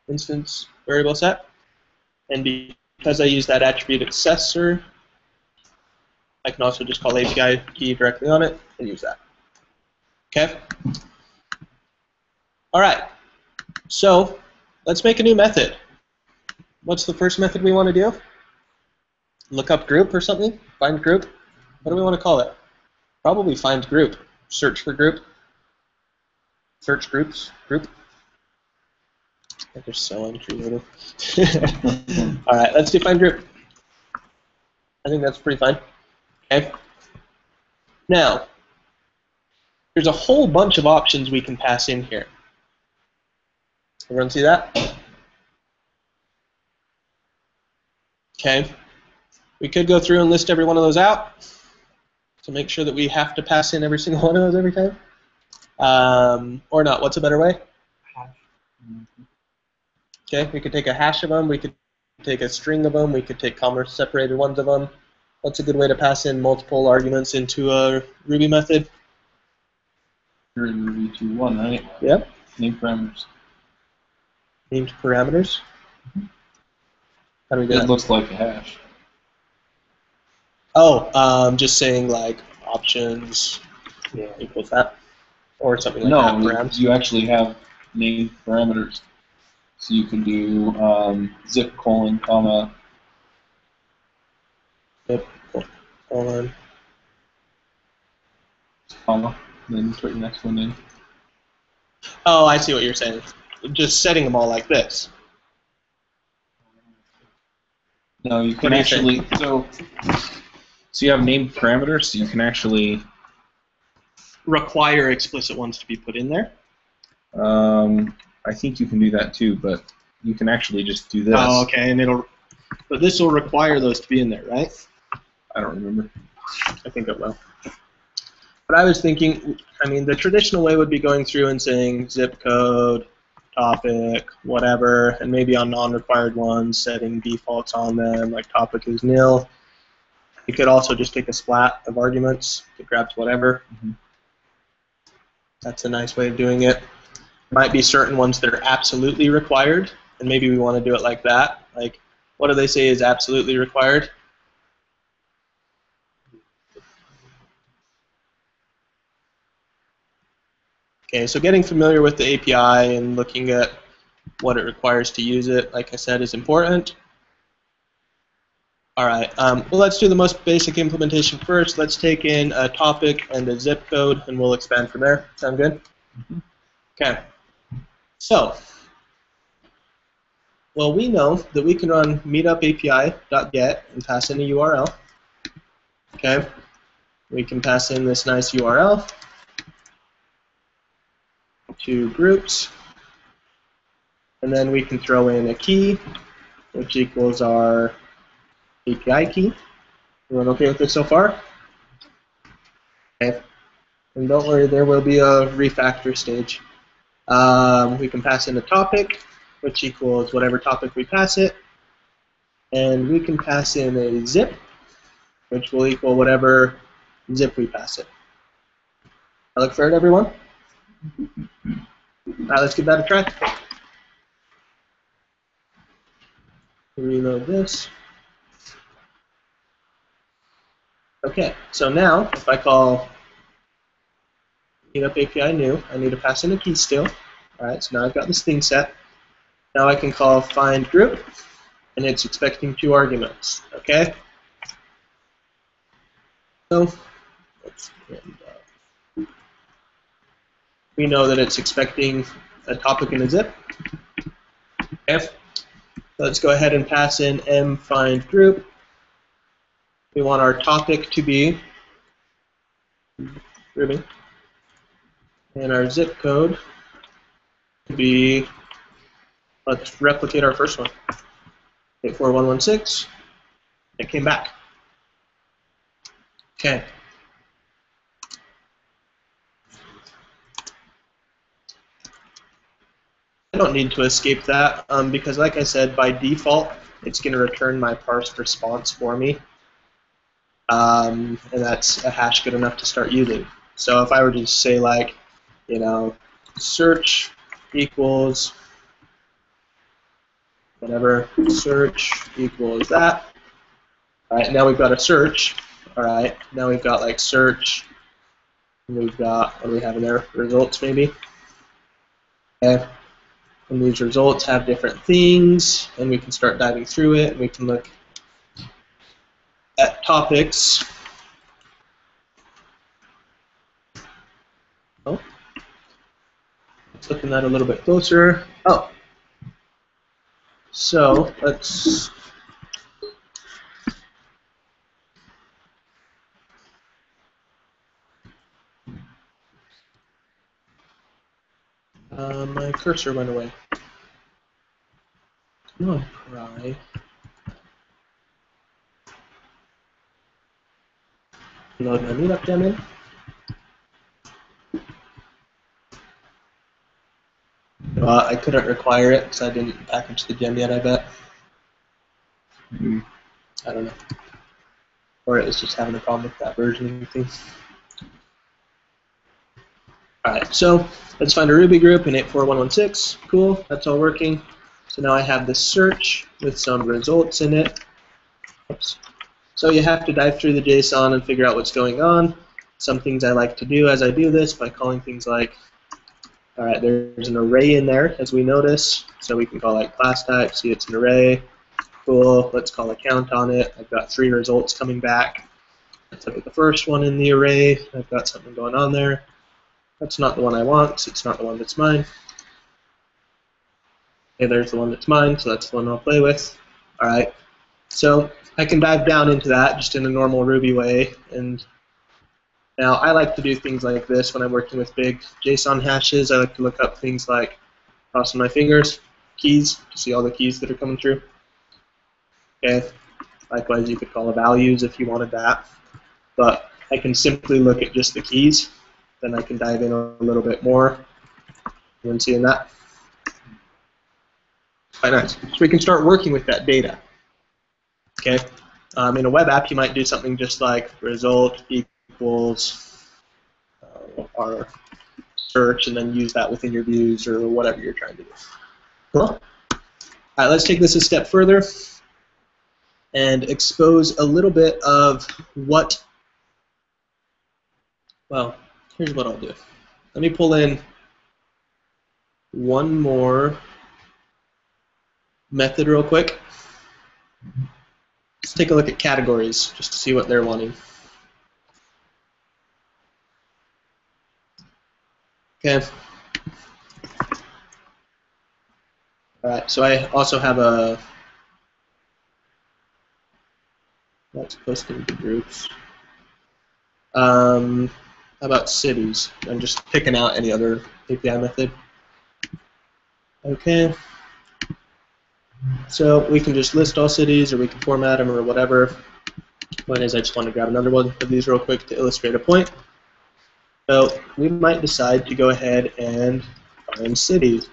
[SPEAKER 3] instance variable set. And because I use that attribute accessor, I can also just call API key directly on it and use that. Okay? All right. So let's make a new method. What's the first method we want to do? Look up group or something? Find group? What do we want to call it? Probably find group. Search for group. Search groups. Group. They're so uncreative. All right, let's define group. I think that's pretty fine. Okay. Now, there's a whole bunch of options we can pass in here. Everyone see that? Okay. We could go through and list every one of those out to make sure that we have to pass in every single one of those every time. Or not. What's a better way? Okay, we could take a hash of them, we could take a string of them, we could take comma-separated ones of them. What's a good way to pass in multiple arguments into a Ruby method?
[SPEAKER 7] You're in Ruby 2.1, right?
[SPEAKER 3] Yep.
[SPEAKER 7] Name parameters.
[SPEAKER 3] Named parameters. How do we do that?
[SPEAKER 7] It looks like a hash.
[SPEAKER 3] Oh, just saying like options equals that, or something like that.
[SPEAKER 7] No, you actually have named parameters. So you can do zip colon comma.
[SPEAKER 3] Zip colon.
[SPEAKER 7] Comma. Then put your next one in.
[SPEAKER 3] Oh, I see what you're saying. Just setting them all like this.
[SPEAKER 7] No, you can actually so you have named parameters, so you can actually
[SPEAKER 3] require explicit ones to be put in there.
[SPEAKER 7] I think you can do that too, but you can actually just do this.
[SPEAKER 3] Oh, okay, and but this will require those to be in there, right?
[SPEAKER 7] I don't remember.
[SPEAKER 3] I think it will. But I was thinking, I mean, the traditional way would be going through and saying zip code, topic, whatever, and maybe on non-required ones, setting defaults on them, like topic is nil. You could also just take a splat of arguments that grabs whatever. That's a nice way of doing it. Might be certain ones that are absolutely required, and maybe we want to do it like that. Like, what do they say is absolutely required? Okay, so getting familiar with the API and looking at what it requires to use it, like I said, is important. All right, well, let's do the most basic implementation first. Let's take in a topic and a zip code, and we'll expand from there. Sound good? Okay. So, well, we know that we can run meetup API.get and pass in a URL. Okay. We can pass in this nice URL to groups, and then we can throw in a key, which equals our API key. Everyone okay with this so far? Okay. And don't worry, there will be a refactor stage. We can pass in a topic, which equals whatever topic we pass it. And we can pass in a zip, which will equal whatever zip we pass it. That look fair to everyone? All right, let's give that a try. Reload this. Okay, so now if I call meetup API new, I need to pass in a key still. All right, so now I've got this thing set. Now I can call find group, and it's expecting 2 arguments. Okay. So let's end up. We know that it's expecting a topic and a zip. Okay. Let's go ahead and pass in mFind group. We want our topic to be Ruby, and our zip code to be, let's replicate our first one, 84116. It came back. Okay. I don't need to escape that because, like I said, by default, it's going to return my parsed response for me. And that's a hash good enough to start using. So if I were to just say, like, you know, search equals whatever, search equals that. All right, now we've got a search. All right, now we've got like search. And we've got, what do we have in there? Results maybe. Okay. And these results have different things, and we can start diving through it, and we can look at topics. Oh, let's look at that a little bit closer. Oh, so let's my cursor went away. Come on, cry. Load my meetup demo. I couldn't require it because I didn't package the gem yet, I bet. I don't know. Or it was just having a problem with that versioning thing. Alright, so let's find a Ruby group in 84116. Cool, that's all working. So now I have this search with some results in it. Oops. So you have to dive through the JSON and figure out what's going on. Some things I like to do as I do this by calling things like, alright, there's an array in there, as we notice. So we can call like class type, see it's an array. Cool, let's call a count on it. I've got 3 results coming back. Let's look at the first one in the array. I've got something going on there. That's not the one I want, because it's not the one that's mine. Okay, there's the one that's mine, so that's the one I'll play with. Alright, so I can dive down into that just in a normal Ruby way. And now I like to do things like this when I'm working with big JSON hashes. I like to look up things like, crossing my fingers, keys, to see all the keys that are coming through. Okay, likewise you could call it values if you wanted that. But I can simply look at just the keys then I can dive in a little bit more. Anyone seeing that? Quite nice. So we can start working with that data. Okay. In a web app, you might do something just like result equals our search, and then use that within your views or whatever you're trying to do. Cool. All right, let's take this a step further and expose a little bit of what. Well, here's what I'll do. Let me pull in one more method real quick. Let's take a look at categories just to see what they're wanting. Okay. All right, so I also have a, that's posting to groups. How about cities? I'm just picking out any other API method. Okay. So we can just list all cities, or we can format them, or whatever. Point is, I just want to grab another one of these real quick to illustrate a point. So we might decide to go ahead and find cities.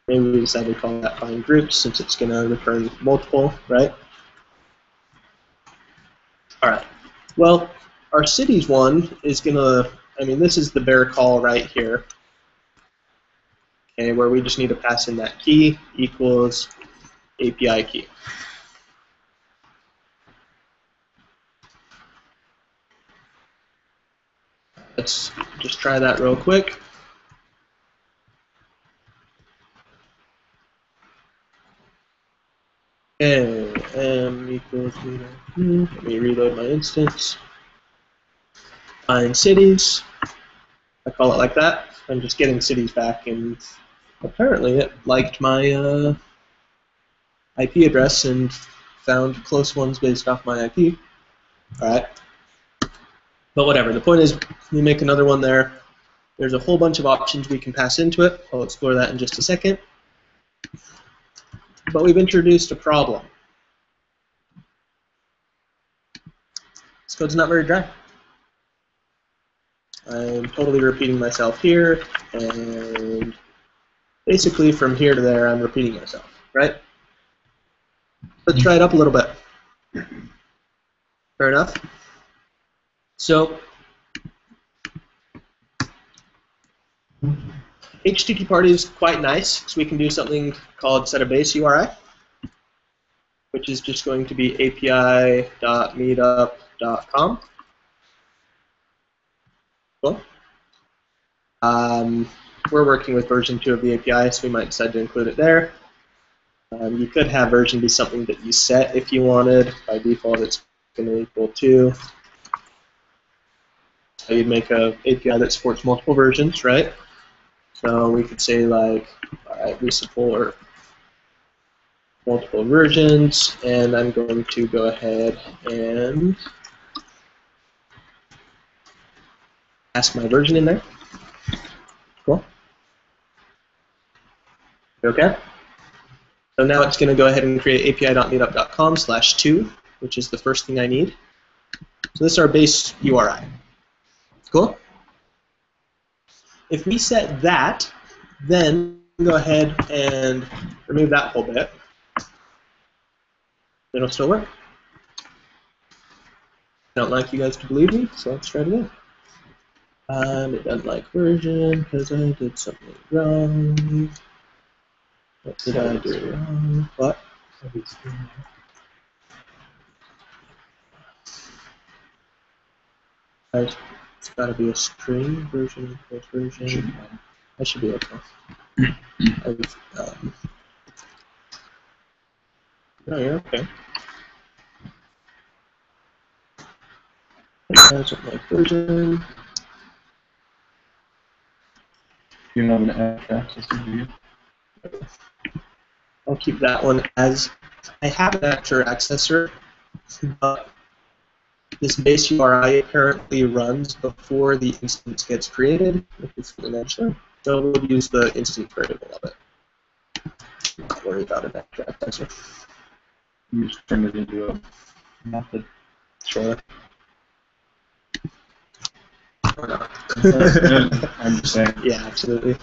[SPEAKER 3] Maybe we decide to call that find groups since it's going to return multiple, right? All right. Well, our cities one is going to, I mean, this is the bare call right here. Okay, where we just need to pass in that key equals API key. Let's just try that real quick. Okay, m equals, let me reload my instance. Find cities. I call it like that. I'm just getting cities back, and apparently it liked my IP address and found close ones based off my IP. All right. But whatever. The point is, we make another one there. There's a whole bunch of options we can pass into it. I'll explore that in just a second. But we've introduced a problem. This code's not very dry. I'm totally repeating myself here, and basically from here to there, I'm repeating myself, right? Let's try it up a little bit. Fair enough? So, HTTP party is quite nice, because we can do something called set a base URI, which is just going to be api.meetup.com. Cool. We're working with version 2 of the API, so we might decide to include it there. You could have version be something that you set if you wanted. By default, it's going to equal 2. So you'd make an API that supports multiple versions, right? So we could say, like, all right, we support multiple versions, and I'm going to go ahead and pass my version in there. Cool. Okay. So now it's going to go ahead and create api.meetup.com/2, which is the first thing I need. So this is our base URI. Cool. If we set that, then go ahead and remove that whole bit. It'll still work. I don't like you guys to believe me, so let's try it again. It doesn't like version because I did something wrong. What did I do wrong? What? It's got to be a string version equals version. I should be okay. No, you're okay. Doesn't like version.
[SPEAKER 7] You know an access to you.
[SPEAKER 3] I'll keep that one as I have an actor accessor, but this base URI currently runs before the instance gets created, which is mentioned. So we'll use the instance variable of it. Not worry about an actor accessor.
[SPEAKER 7] You just turn it into a method.
[SPEAKER 3] Sure. Or not?
[SPEAKER 7] I'm just saying.
[SPEAKER 3] Yeah, absolutely.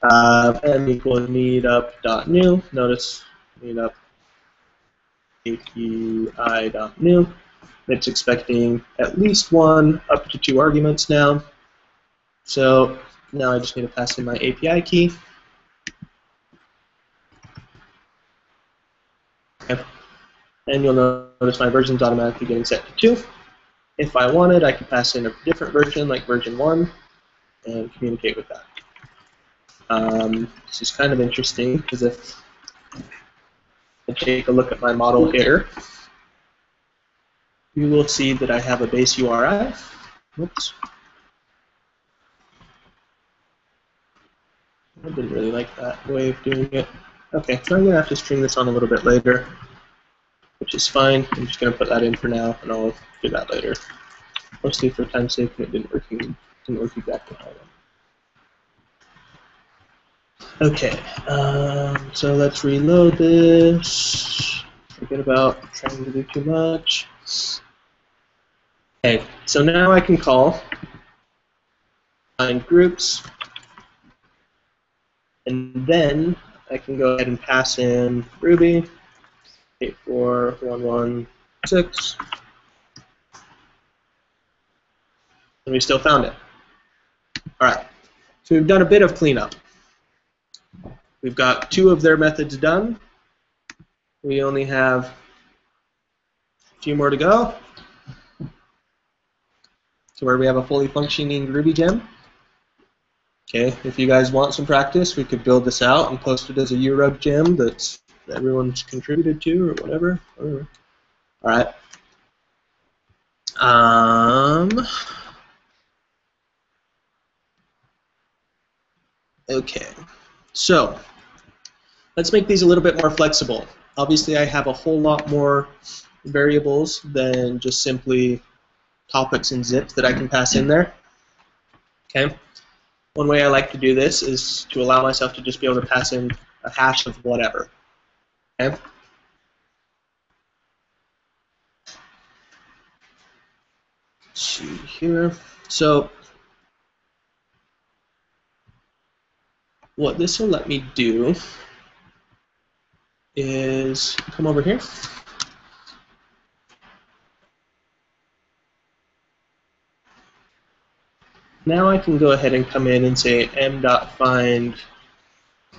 [SPEAKER 3] M equals meetup.new. Notice meetup API.new. It's expecting at least 1 up to 2 arguments now. So now I just need to pass in my API key. Okay. And you'll notice my version's automatically getting set to 2. If I wanted, I could pass in a different version, like version 1, and communicate with that. This is kind of interesting, because if I take a look at my model here, you will see that I have a base URI. Whoops. I didn't really like that way of doing it. Okay, so I'm going to have to string this on a little bit later, which is fine. I'm just going to put that in for now, and I'll do that later. Mostly for time's sake, and it didn't work exactly how I wanted. Okay, so let's reload this. Forget about trying to do too much. Okay, so now I can call find groups, and then I can go ahead and pass in Ruby 84116, and we still found it. All right, so we've done a bit of cleanup. We've got 2 of their methods done. We only have a few more to go to where we have a fully functioning Ruby gem. Okay, if you guys want some practice, we could build this out and post it as a URub gem that everyone's contributed to or whatever. All right. Okay, so let's make these a little bit more flexible. Obviously, I have a whole lot more variables than just simply topics and zips that I can pass in there. Okay. One way I like to do this is to allow myself to just be able to pass in a hash of whatever. Okay. Let's see here. So what this will let me do is come over here. Now I can go ahead and come in and say m.find,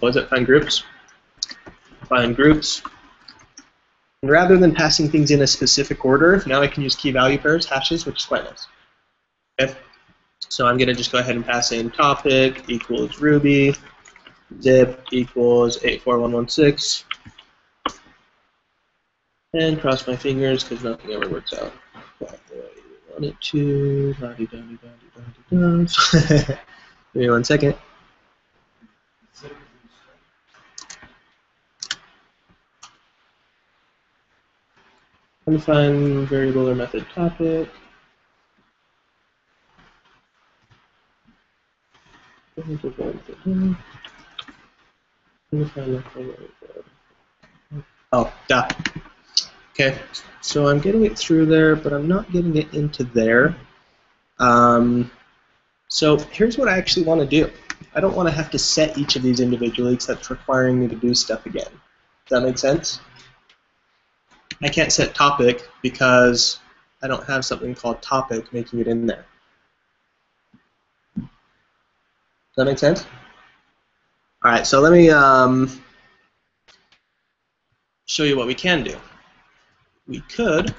[SPEAKER 3] what was it, find groups? Find groups. And rather than passing things in a specific order, now I can use key value pairs, hashes, which is quite nice. Okay. So I'm going to just go ahead and pass in topic equals Ruby, zip equals 84116, and cross my fingers because nothing ever works out quite the way you want it to. Give me 1 second. Undefined variable or method topic. Oh, duh. Okay, so I'm getting it through there, but I'm not getting it into there. So here's what I actually want to do. I don't want to have to set each of these individually because that's requiring me to do stuff again. Does that make sense? I can't set topic because I don't have something called topic making it in there. Does that make sense? All right, so let me show you what we can do. We could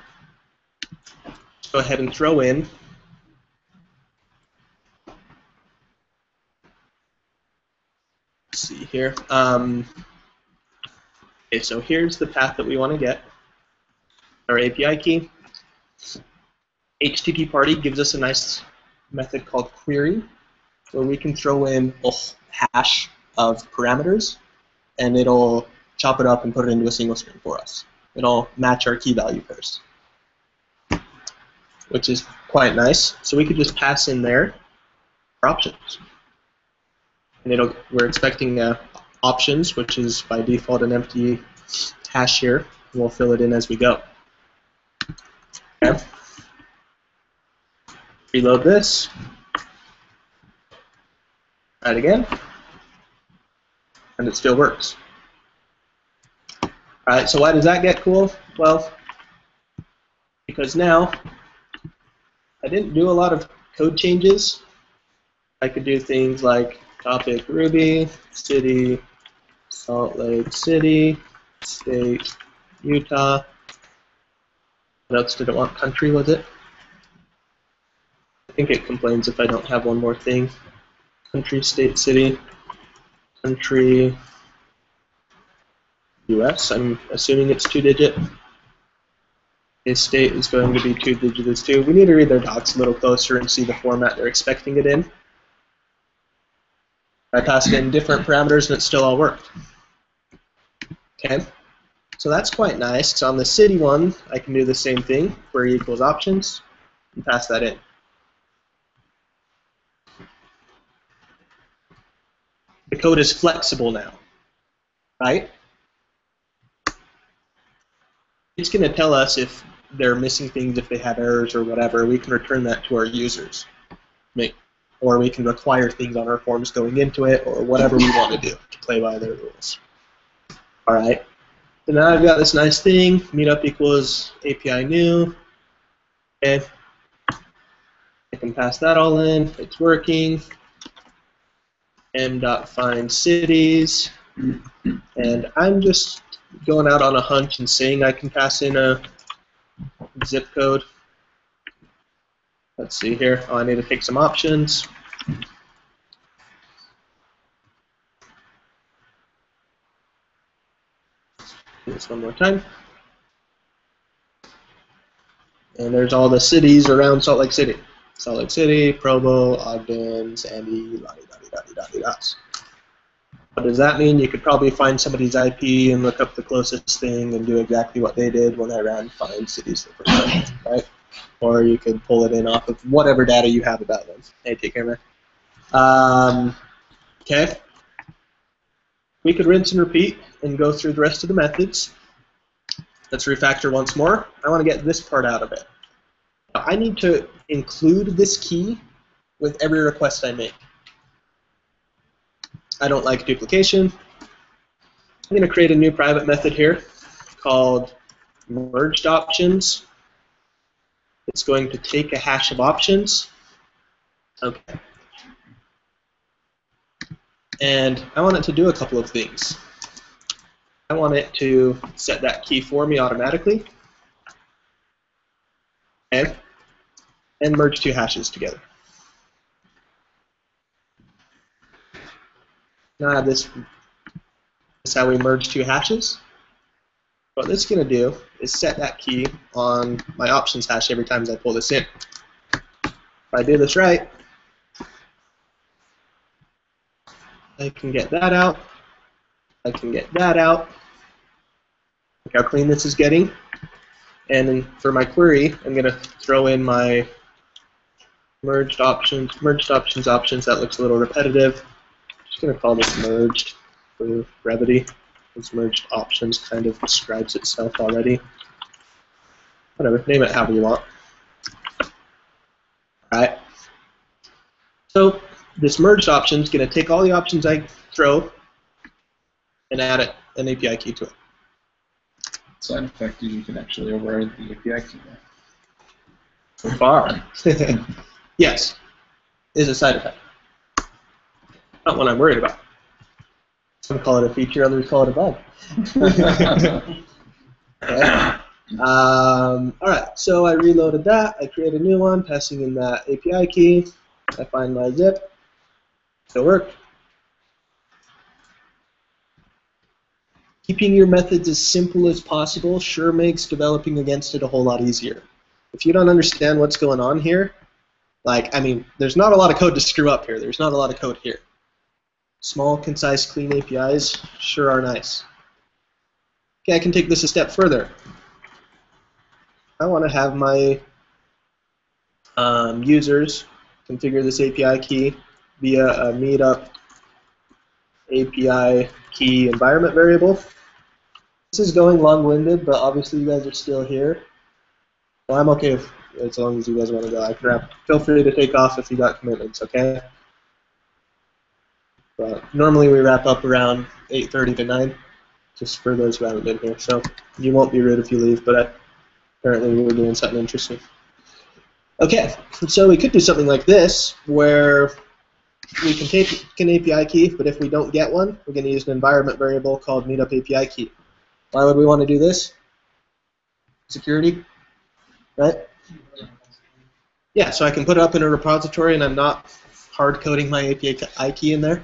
[SPEAKER 3] go ahead and throw in see here. Okay, so here's the path that we want to get. Our API key. HTTP party gives us a nice method called query, where we can throw in a hash of parameters, and it'll chop it up and put it into a single string for us. It'll match our key value pairs, which is quite nice. So we could just pass in there our options. And we're expecting options, which is by default an empty hash here. And we'll fill it in as we go. Okay. Reload this. Try it again. And it still works. Alright, so why does that get cool? Well, because now I didn't do a lot of code changes. I could do things like topic Ruby, city, Salt Lake City, state, Utah. What else did it want? Country, was it? I think it complains if I don't have one more thing. Country, state, city, country, US. I'm assuming it's 2-digit. His state is going to be 2-digit as too. We need to read their docs a little closer and see the format they're expecting it in. I passed in different parameters and it still all worked. Okay, so that's quite nice. So on the city one, I can do the same thing, query equals options, and pass that in. The code is flexible now, right? It's going to tell us if they're missing things, if they have errors or whatever. We can return that to our users. Or we can require things on our forms going into it, or whatever we want to do to play by their rules. All right. So now I've got this nice thing, meetup equals API new. Okay. I can pass that all in. It's working. M.find cities. And I'm just going out on a hunch and saying I can pass in a zip code. Let's see here. Oh, I need to take some options. Do this one more time. And there's all the cities around Salt Lake City. Salt Lake City, Provo, Ogden, Sandy, la-di-da-di-da-di-da-di-das. What does that mean? You could probably find somebody's IP and look up the closest thing and do exactly what they did when I ran find cities the first time, right? Or you could pull it in off of whatever data you have about them. Hey, take care, man. Okay. We could rinse and repeat and go through the rest of the methods. Let's refactor once more. I want to get this part out of it. Now, I need to include this key with every request I make. I don't like duplication. I'm going to create a new private method here called merged options. It's going to take a hash of options. Okay. And I want it to do a couple of things. I want it to set that key for me automatically. Okay. And merge two hashes together. Now I have this. This is how we merge two hashes. What this is going to do is set that key on my options hash every time I pull this in. If I do this right, I can get that out. I can get that out. Look how clean this is getting. And then for my query, I'm going to throw in my merged options. That looks a little repetitive. I'm just going to call this merged for brevity. This merged options kind of describes itself already. Whatever, name it however you want. Alright. So this merged option is going to take all the options I throw and add an API key to it.
[SPEAKER 7] Side effect is you can actually override the API key there.
[SPEAKER 3] So far. Yes, is a side effect. Not one I'm worried about. Some call it a feature, others call it a bug. Okay. Alright, so I reloaded that. I create a new one, passing in that API key. I find my zip. Still work. Keeping your methods as simple as possible sure makes developing against it a whole lot easier. If you don't understand what's going on here, there's not a lot of code to screw up here. There's not a lot of code here. Small, concise, clean APIs sure are nice. Okay, I can take this a step further. I want to have my users configure this API key via a meetup API key environment variable. This is going long-winded, but obviously you guys are still here. So I'm okay if, as long as you guys want to go. I can wrap. Feel free to take off if you got commitments, okay? But normally we wrap up around 8:30 to 9, just for those who haven't been here. So you won't be rude if you leave, but apparently we're doing something interesting. Okay, so we could do something like this, where we can take an API key, but if we don't get one, we're going to use an environment variable called meetup API key. Why would we want to do this? Security, right? Yeah, so I can put it up in a repository and I'm not hard coding my API key in there,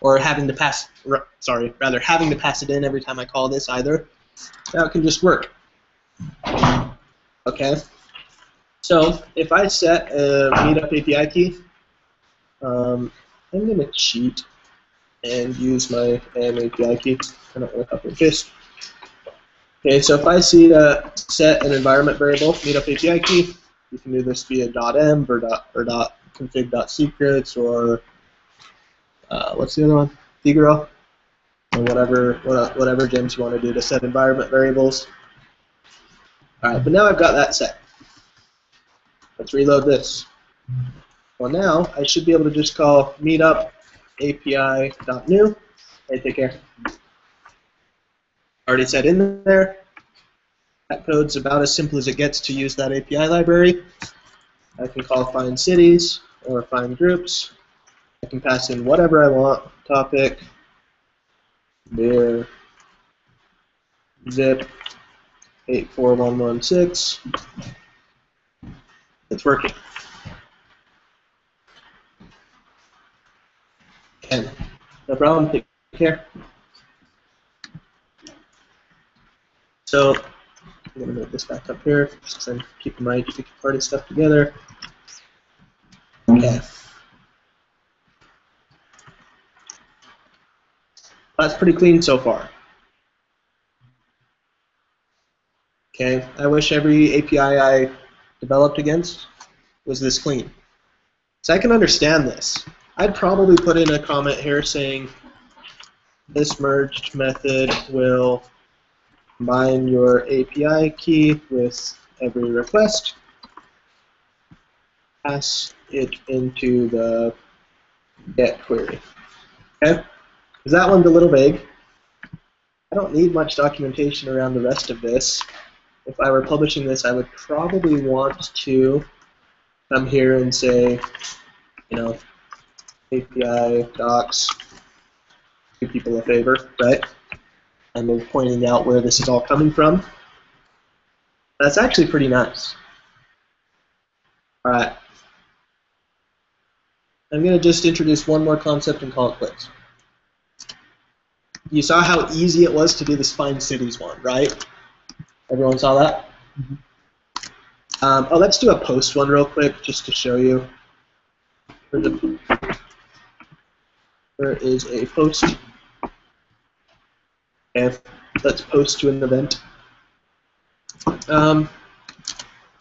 [SPEAKER 3] or having to pass, rather having to pass it in every time I call this either. That can just work. Okay. So if I set a meetup API key, I'm going to cheat and use my API key. I don't want to copy and paste. Okay, so if I see set an environment variable, meetup API key, you can do this via .env or .config.secrets or what's the other one? Figaro, or whatever gems you want to do to set environment variables. All right, but now I've got that set. Let's reload this. Well, now I should be able to just call meetup API.new. Hey, take care. Already set in there. That code's about as simple as it gets to use that API library. I can call find cities or find groups. I can pass in whatever I want. Topic, beer, zip, 84116. It's working. Okay, no problem. Take care. So I'm going to move this back up here because I'm keeping my party stuff together. Okay. That's pretty clean so far. Okay, I wish every API I developed against was this clean. So I can understand this. I'd probably put in a comment here saying this merged method will combine your API key with every request, pass it into the get query. Okay? Because that one's a little vague. I don't need much documentation around the rest of this. If I were publishing this, I would probably want to come here and say, you know, API docs, do people a favor, right? And then pointing out where this is all coming from. That's actually pretty nice. All right. I'm going to just introduce one more concept and call it quits. You saw how easy it was to do this find cities one, right? Everyone saw that? Mm-hmm. Oh, let's do a post one real quick just to show you. There is a post. Okay, let's post to an event. All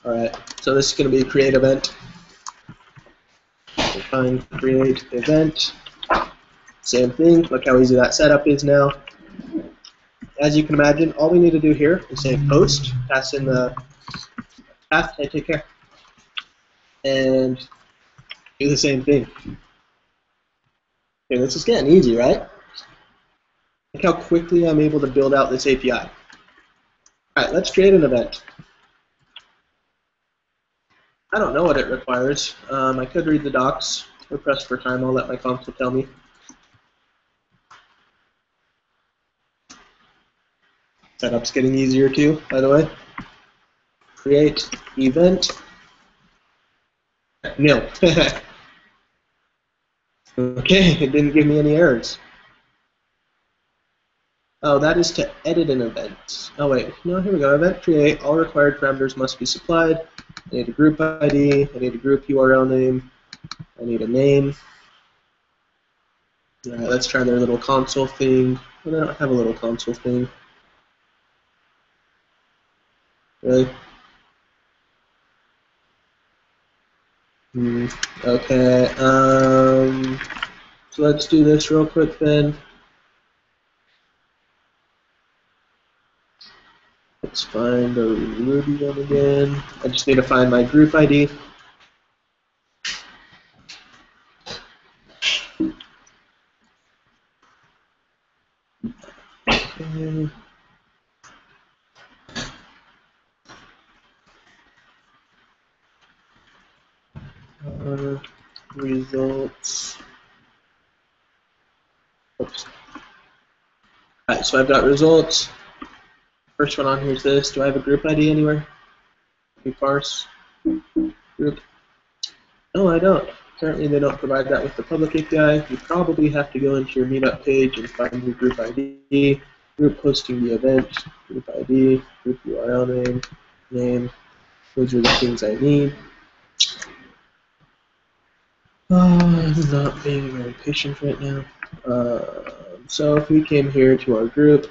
[SPEAKER 3] right, so this is going to be a create event. Find create event. Same thing. Look how easy that setup is now. As you can imagine, all we need to do here is say post, pass in the path, hey, take care, and do the same thing. Okay, this is getting easy, right? Look how quickly I'm able to build out this API. All right, let's create an event. I don't know what it requires. I could read the docs. We're pressed for time. I'll let my console tell me. Setup's getting easier too, by the way. Create event. Nil. Okay, it didn't give me any errors. Oh, that is to edit an event. Oh wait, no, here we go. Event create. All required parameters must be supplied. I need a group ID. I need a group URL name. I need a name. All right, let's try their little console thing. Oh, they don't have a little console thing. Really? Okay. So let's do this real quick then. Let's find the Ruby one again. I just need to find my group ID. Okay. Results. Oops. Alright, so I've got results. First one on here is this. Do I have a group ID anywhere? Parse group. No, I don't. Currently, they don't provide that with the public API. You probably have to go into your meetup page and find your group ID, group hosting the event, group ID, group URL name. Those are the things I need. I'm not being very patient right now. So if we came here to our group,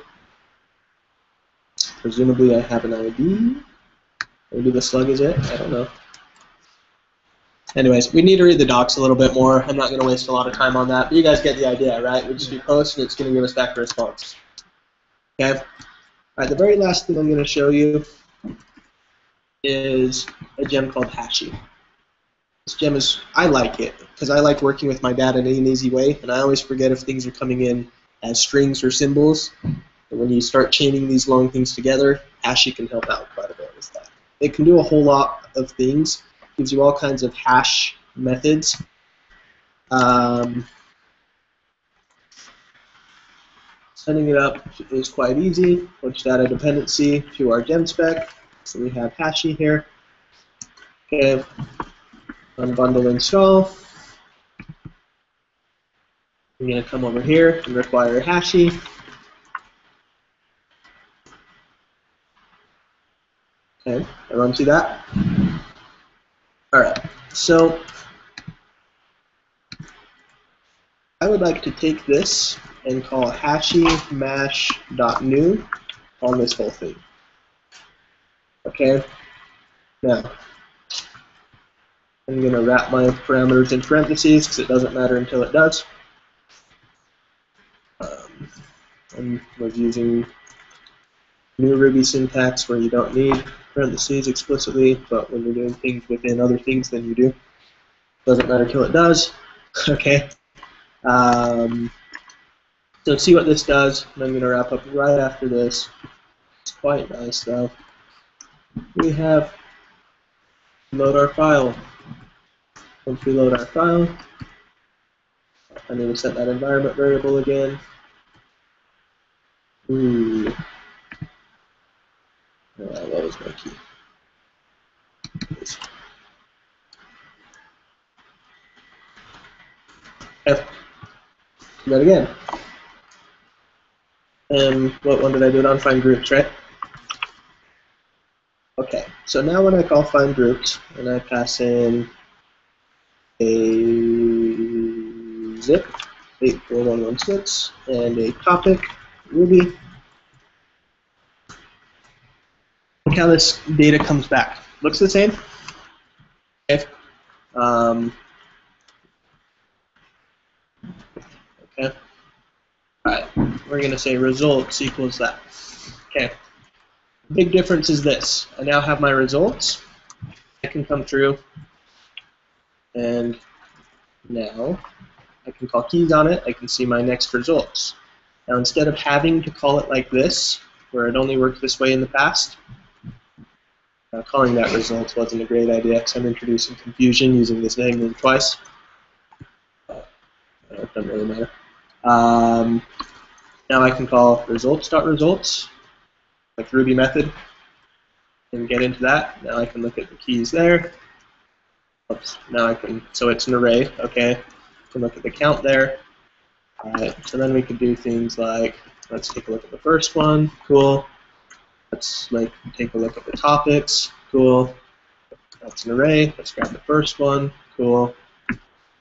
[SPEAKER 3] presumably I have an ID. Maybe the slug is it. I don't know. Anyways, we need to read the docs a little bit more. I'm not going to waste a lot of time on that, but you guys get the idea, right? We just do post, and it's going to give us back a response. Okay? All right, the very last thing I'm going to show you is a gem called Hashi. This gem is, I like it, because I like working with my data in an easy way, and I always forget if things are coming in as strings or symbols. And when you start chaining these long things together, Hashi can help out quite a bit with that. It can do a whole lot of things. Gives you all kinds of hash methods. Setting it up is quite easy. Push data dependency to our gem spec. So we have Hashi here. Okay. Unbundle install. I'm going to come over here and require Hashi. Okay, everyone see that? All right. So I would like to take this and call hashi-mash.new on this whole thing. Okay? Now, I'm going to wrap my parameters in parentheses because it doesn't matter until it does. I was using new Ruby syntax where you don't need parentheses explicitly, but when you're doing things within other things, then you do. Doesn't matter until it does. Okay? So see what this does, and I'm going to wrap up right after this. It's quite nice, though. We have load our file. Once we load our file, I need to set that environment variable again. Ooh. What was my key? F. Do that again. And what one did I do it on? Find groups, right? Okay, so now when I call find groups, and I pass in a zip, 84116, and a topic, Ruby, look how this data comes back. Looks the same? Okay. Okay. Alright, we're going to say results equals that. Okay. The big difference is this. I now have my results. I can come through, and now I can call keys on it. I can see my next results. Now instead of having to call it like this, where it only worked this way in the past, calling that results wasn't a great idea because I'm introducing confusion using this name twice. It doesn't really matter. Now I can call results.results, like Ruby method, and get into that. Now I can look at the keys there. Oops. Now I can, so it's an array, okay. I can look at the count there. Alright, so then we can do things like, let's take a look at the first one, cool. Let's take a look at the topics, cool. That's an array, let's grab the first one, cool.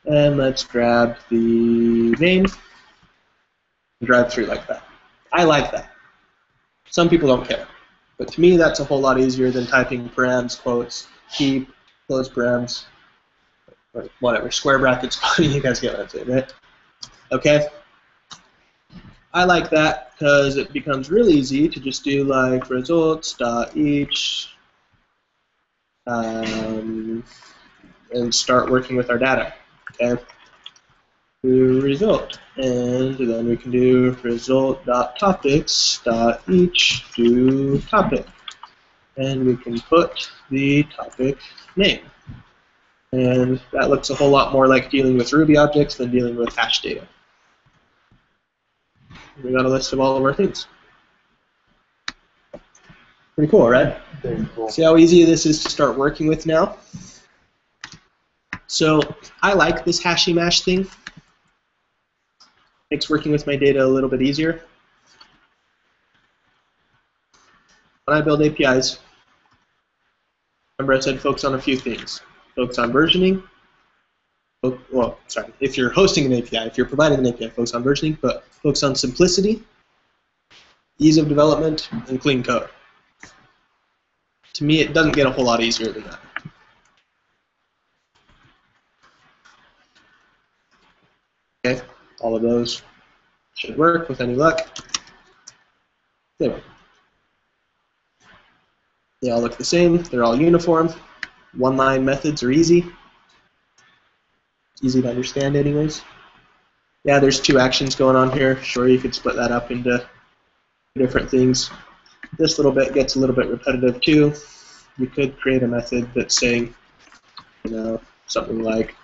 [SPEAKER 3] And let's grab the name and drive through like that. I like that. Some people don't care. But to me, that's a whole lot easier than typing params, quotes, keep, close params, or whatever, square brackets. You guys get what I'm saying, right? Okay. I like that because it becomes really easy to just do like results.each and start working with our data. Okay. do result. And then we can do result.topics.each do topic. And we can put the topic name. And that looks a whole lot more like dealing with Ruby objects than dealing with hash data. We got a list of all of our things. Pretty cool, right?
[SPEAKER 7] Very cool.
[SPEAKER 3] See how easy this is to start working with now? So I like this hashy mash thing. Makes working with my data a little bit easier. When I build APIs, remember I said focus on a few things. Focus on versioning. Well, sorry, if you're hosting an API, if you're providing an API, focus on versioning, but focus on simplicity, ease of development, and clean code. To me, it doesn't get a whole lot easier than that. Okay, all of those should work with any luck. There. They all look the same. They're all uniform. One-line methods are easy. Easy to understand anyways. Yeah, there's two actions going on here. Sure, you could split that up into different things. This little bit gets a little bit repetitive too. You could create a method that's saying, you know, something like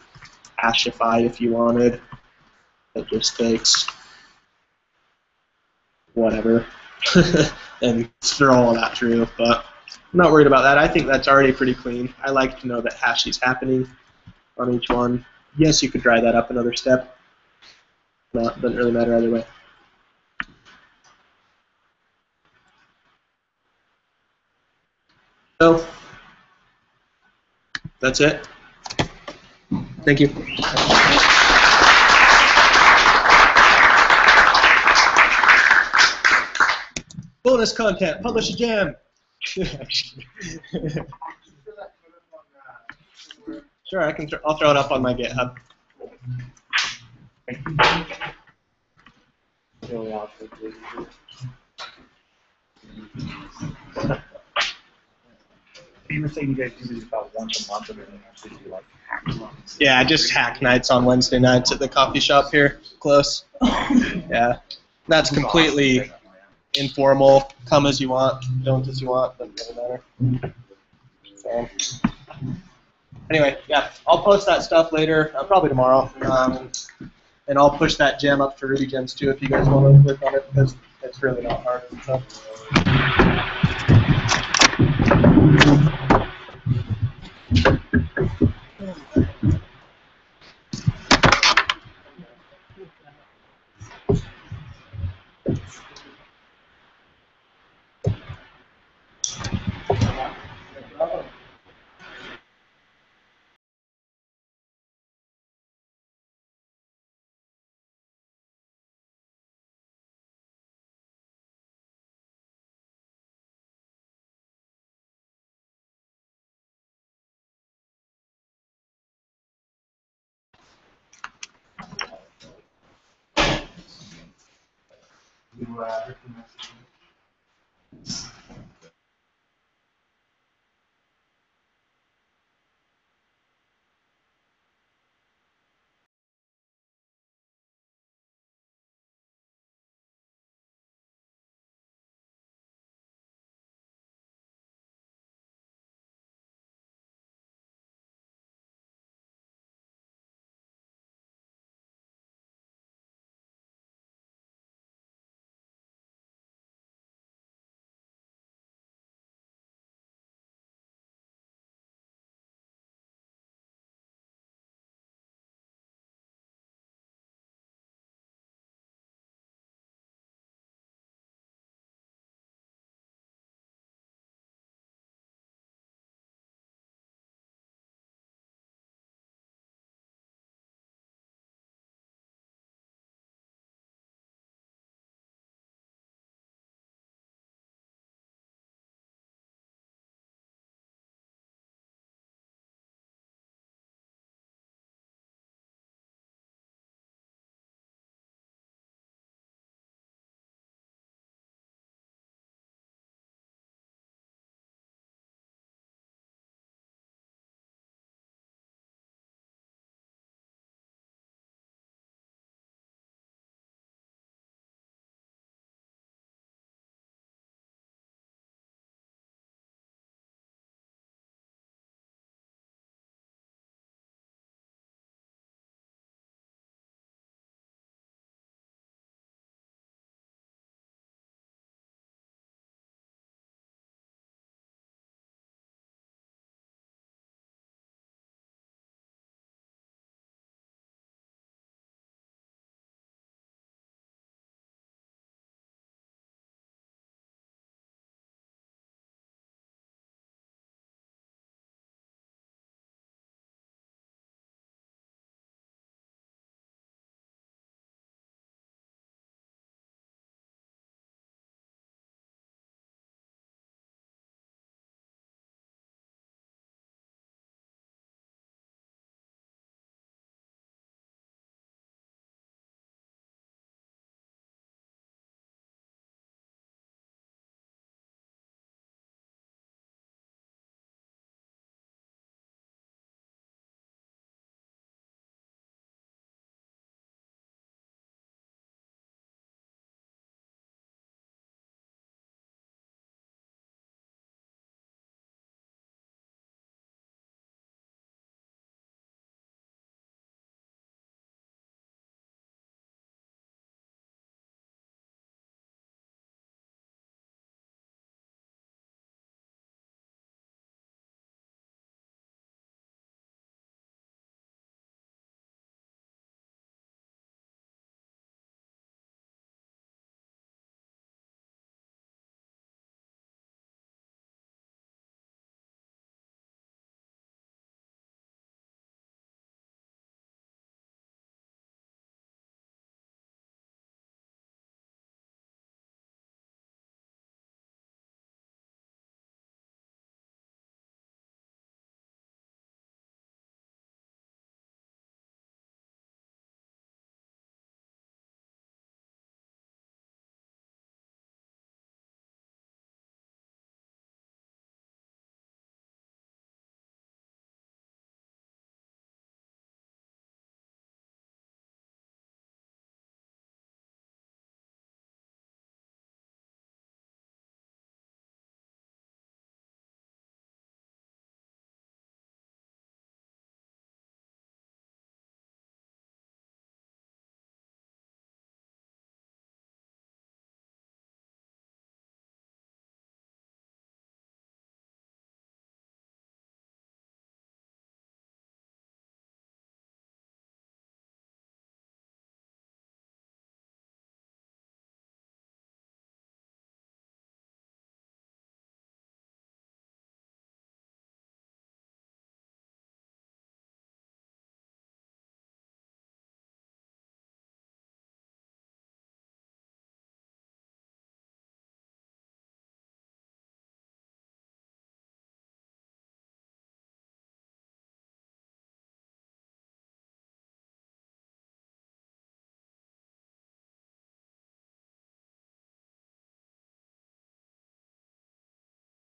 [SPEAKER 3] hashify if you wanted. That just takes whatever and throw all that through. But I'm not worried about that. I think that's already pretty clean. I like to know that hash is happening on each one. Yes, you could dry that up another step. No, it doesn't really matter either way. So that's it. Thank you. Bonus content. Publish a jam. Sure, I can. I'll throw it up on my GitHub.
[SPEAKER 10] You were saying you guys do this about once a month, and then actually do like hack months.
[SPEAKER 3] Yeah, just hack nights on Wednesday nights at the coffee shop here, close. Yeah, that's completely informal. Come as you want, don't as you want, doesn't really matter. So, anyway, yeah, I'll post that stuff later, probably tomorrow, and I'll push that gem up to Ruby Gems too if you guys want to work on it, because it's really not hard. So.
[SPEAKER 10] You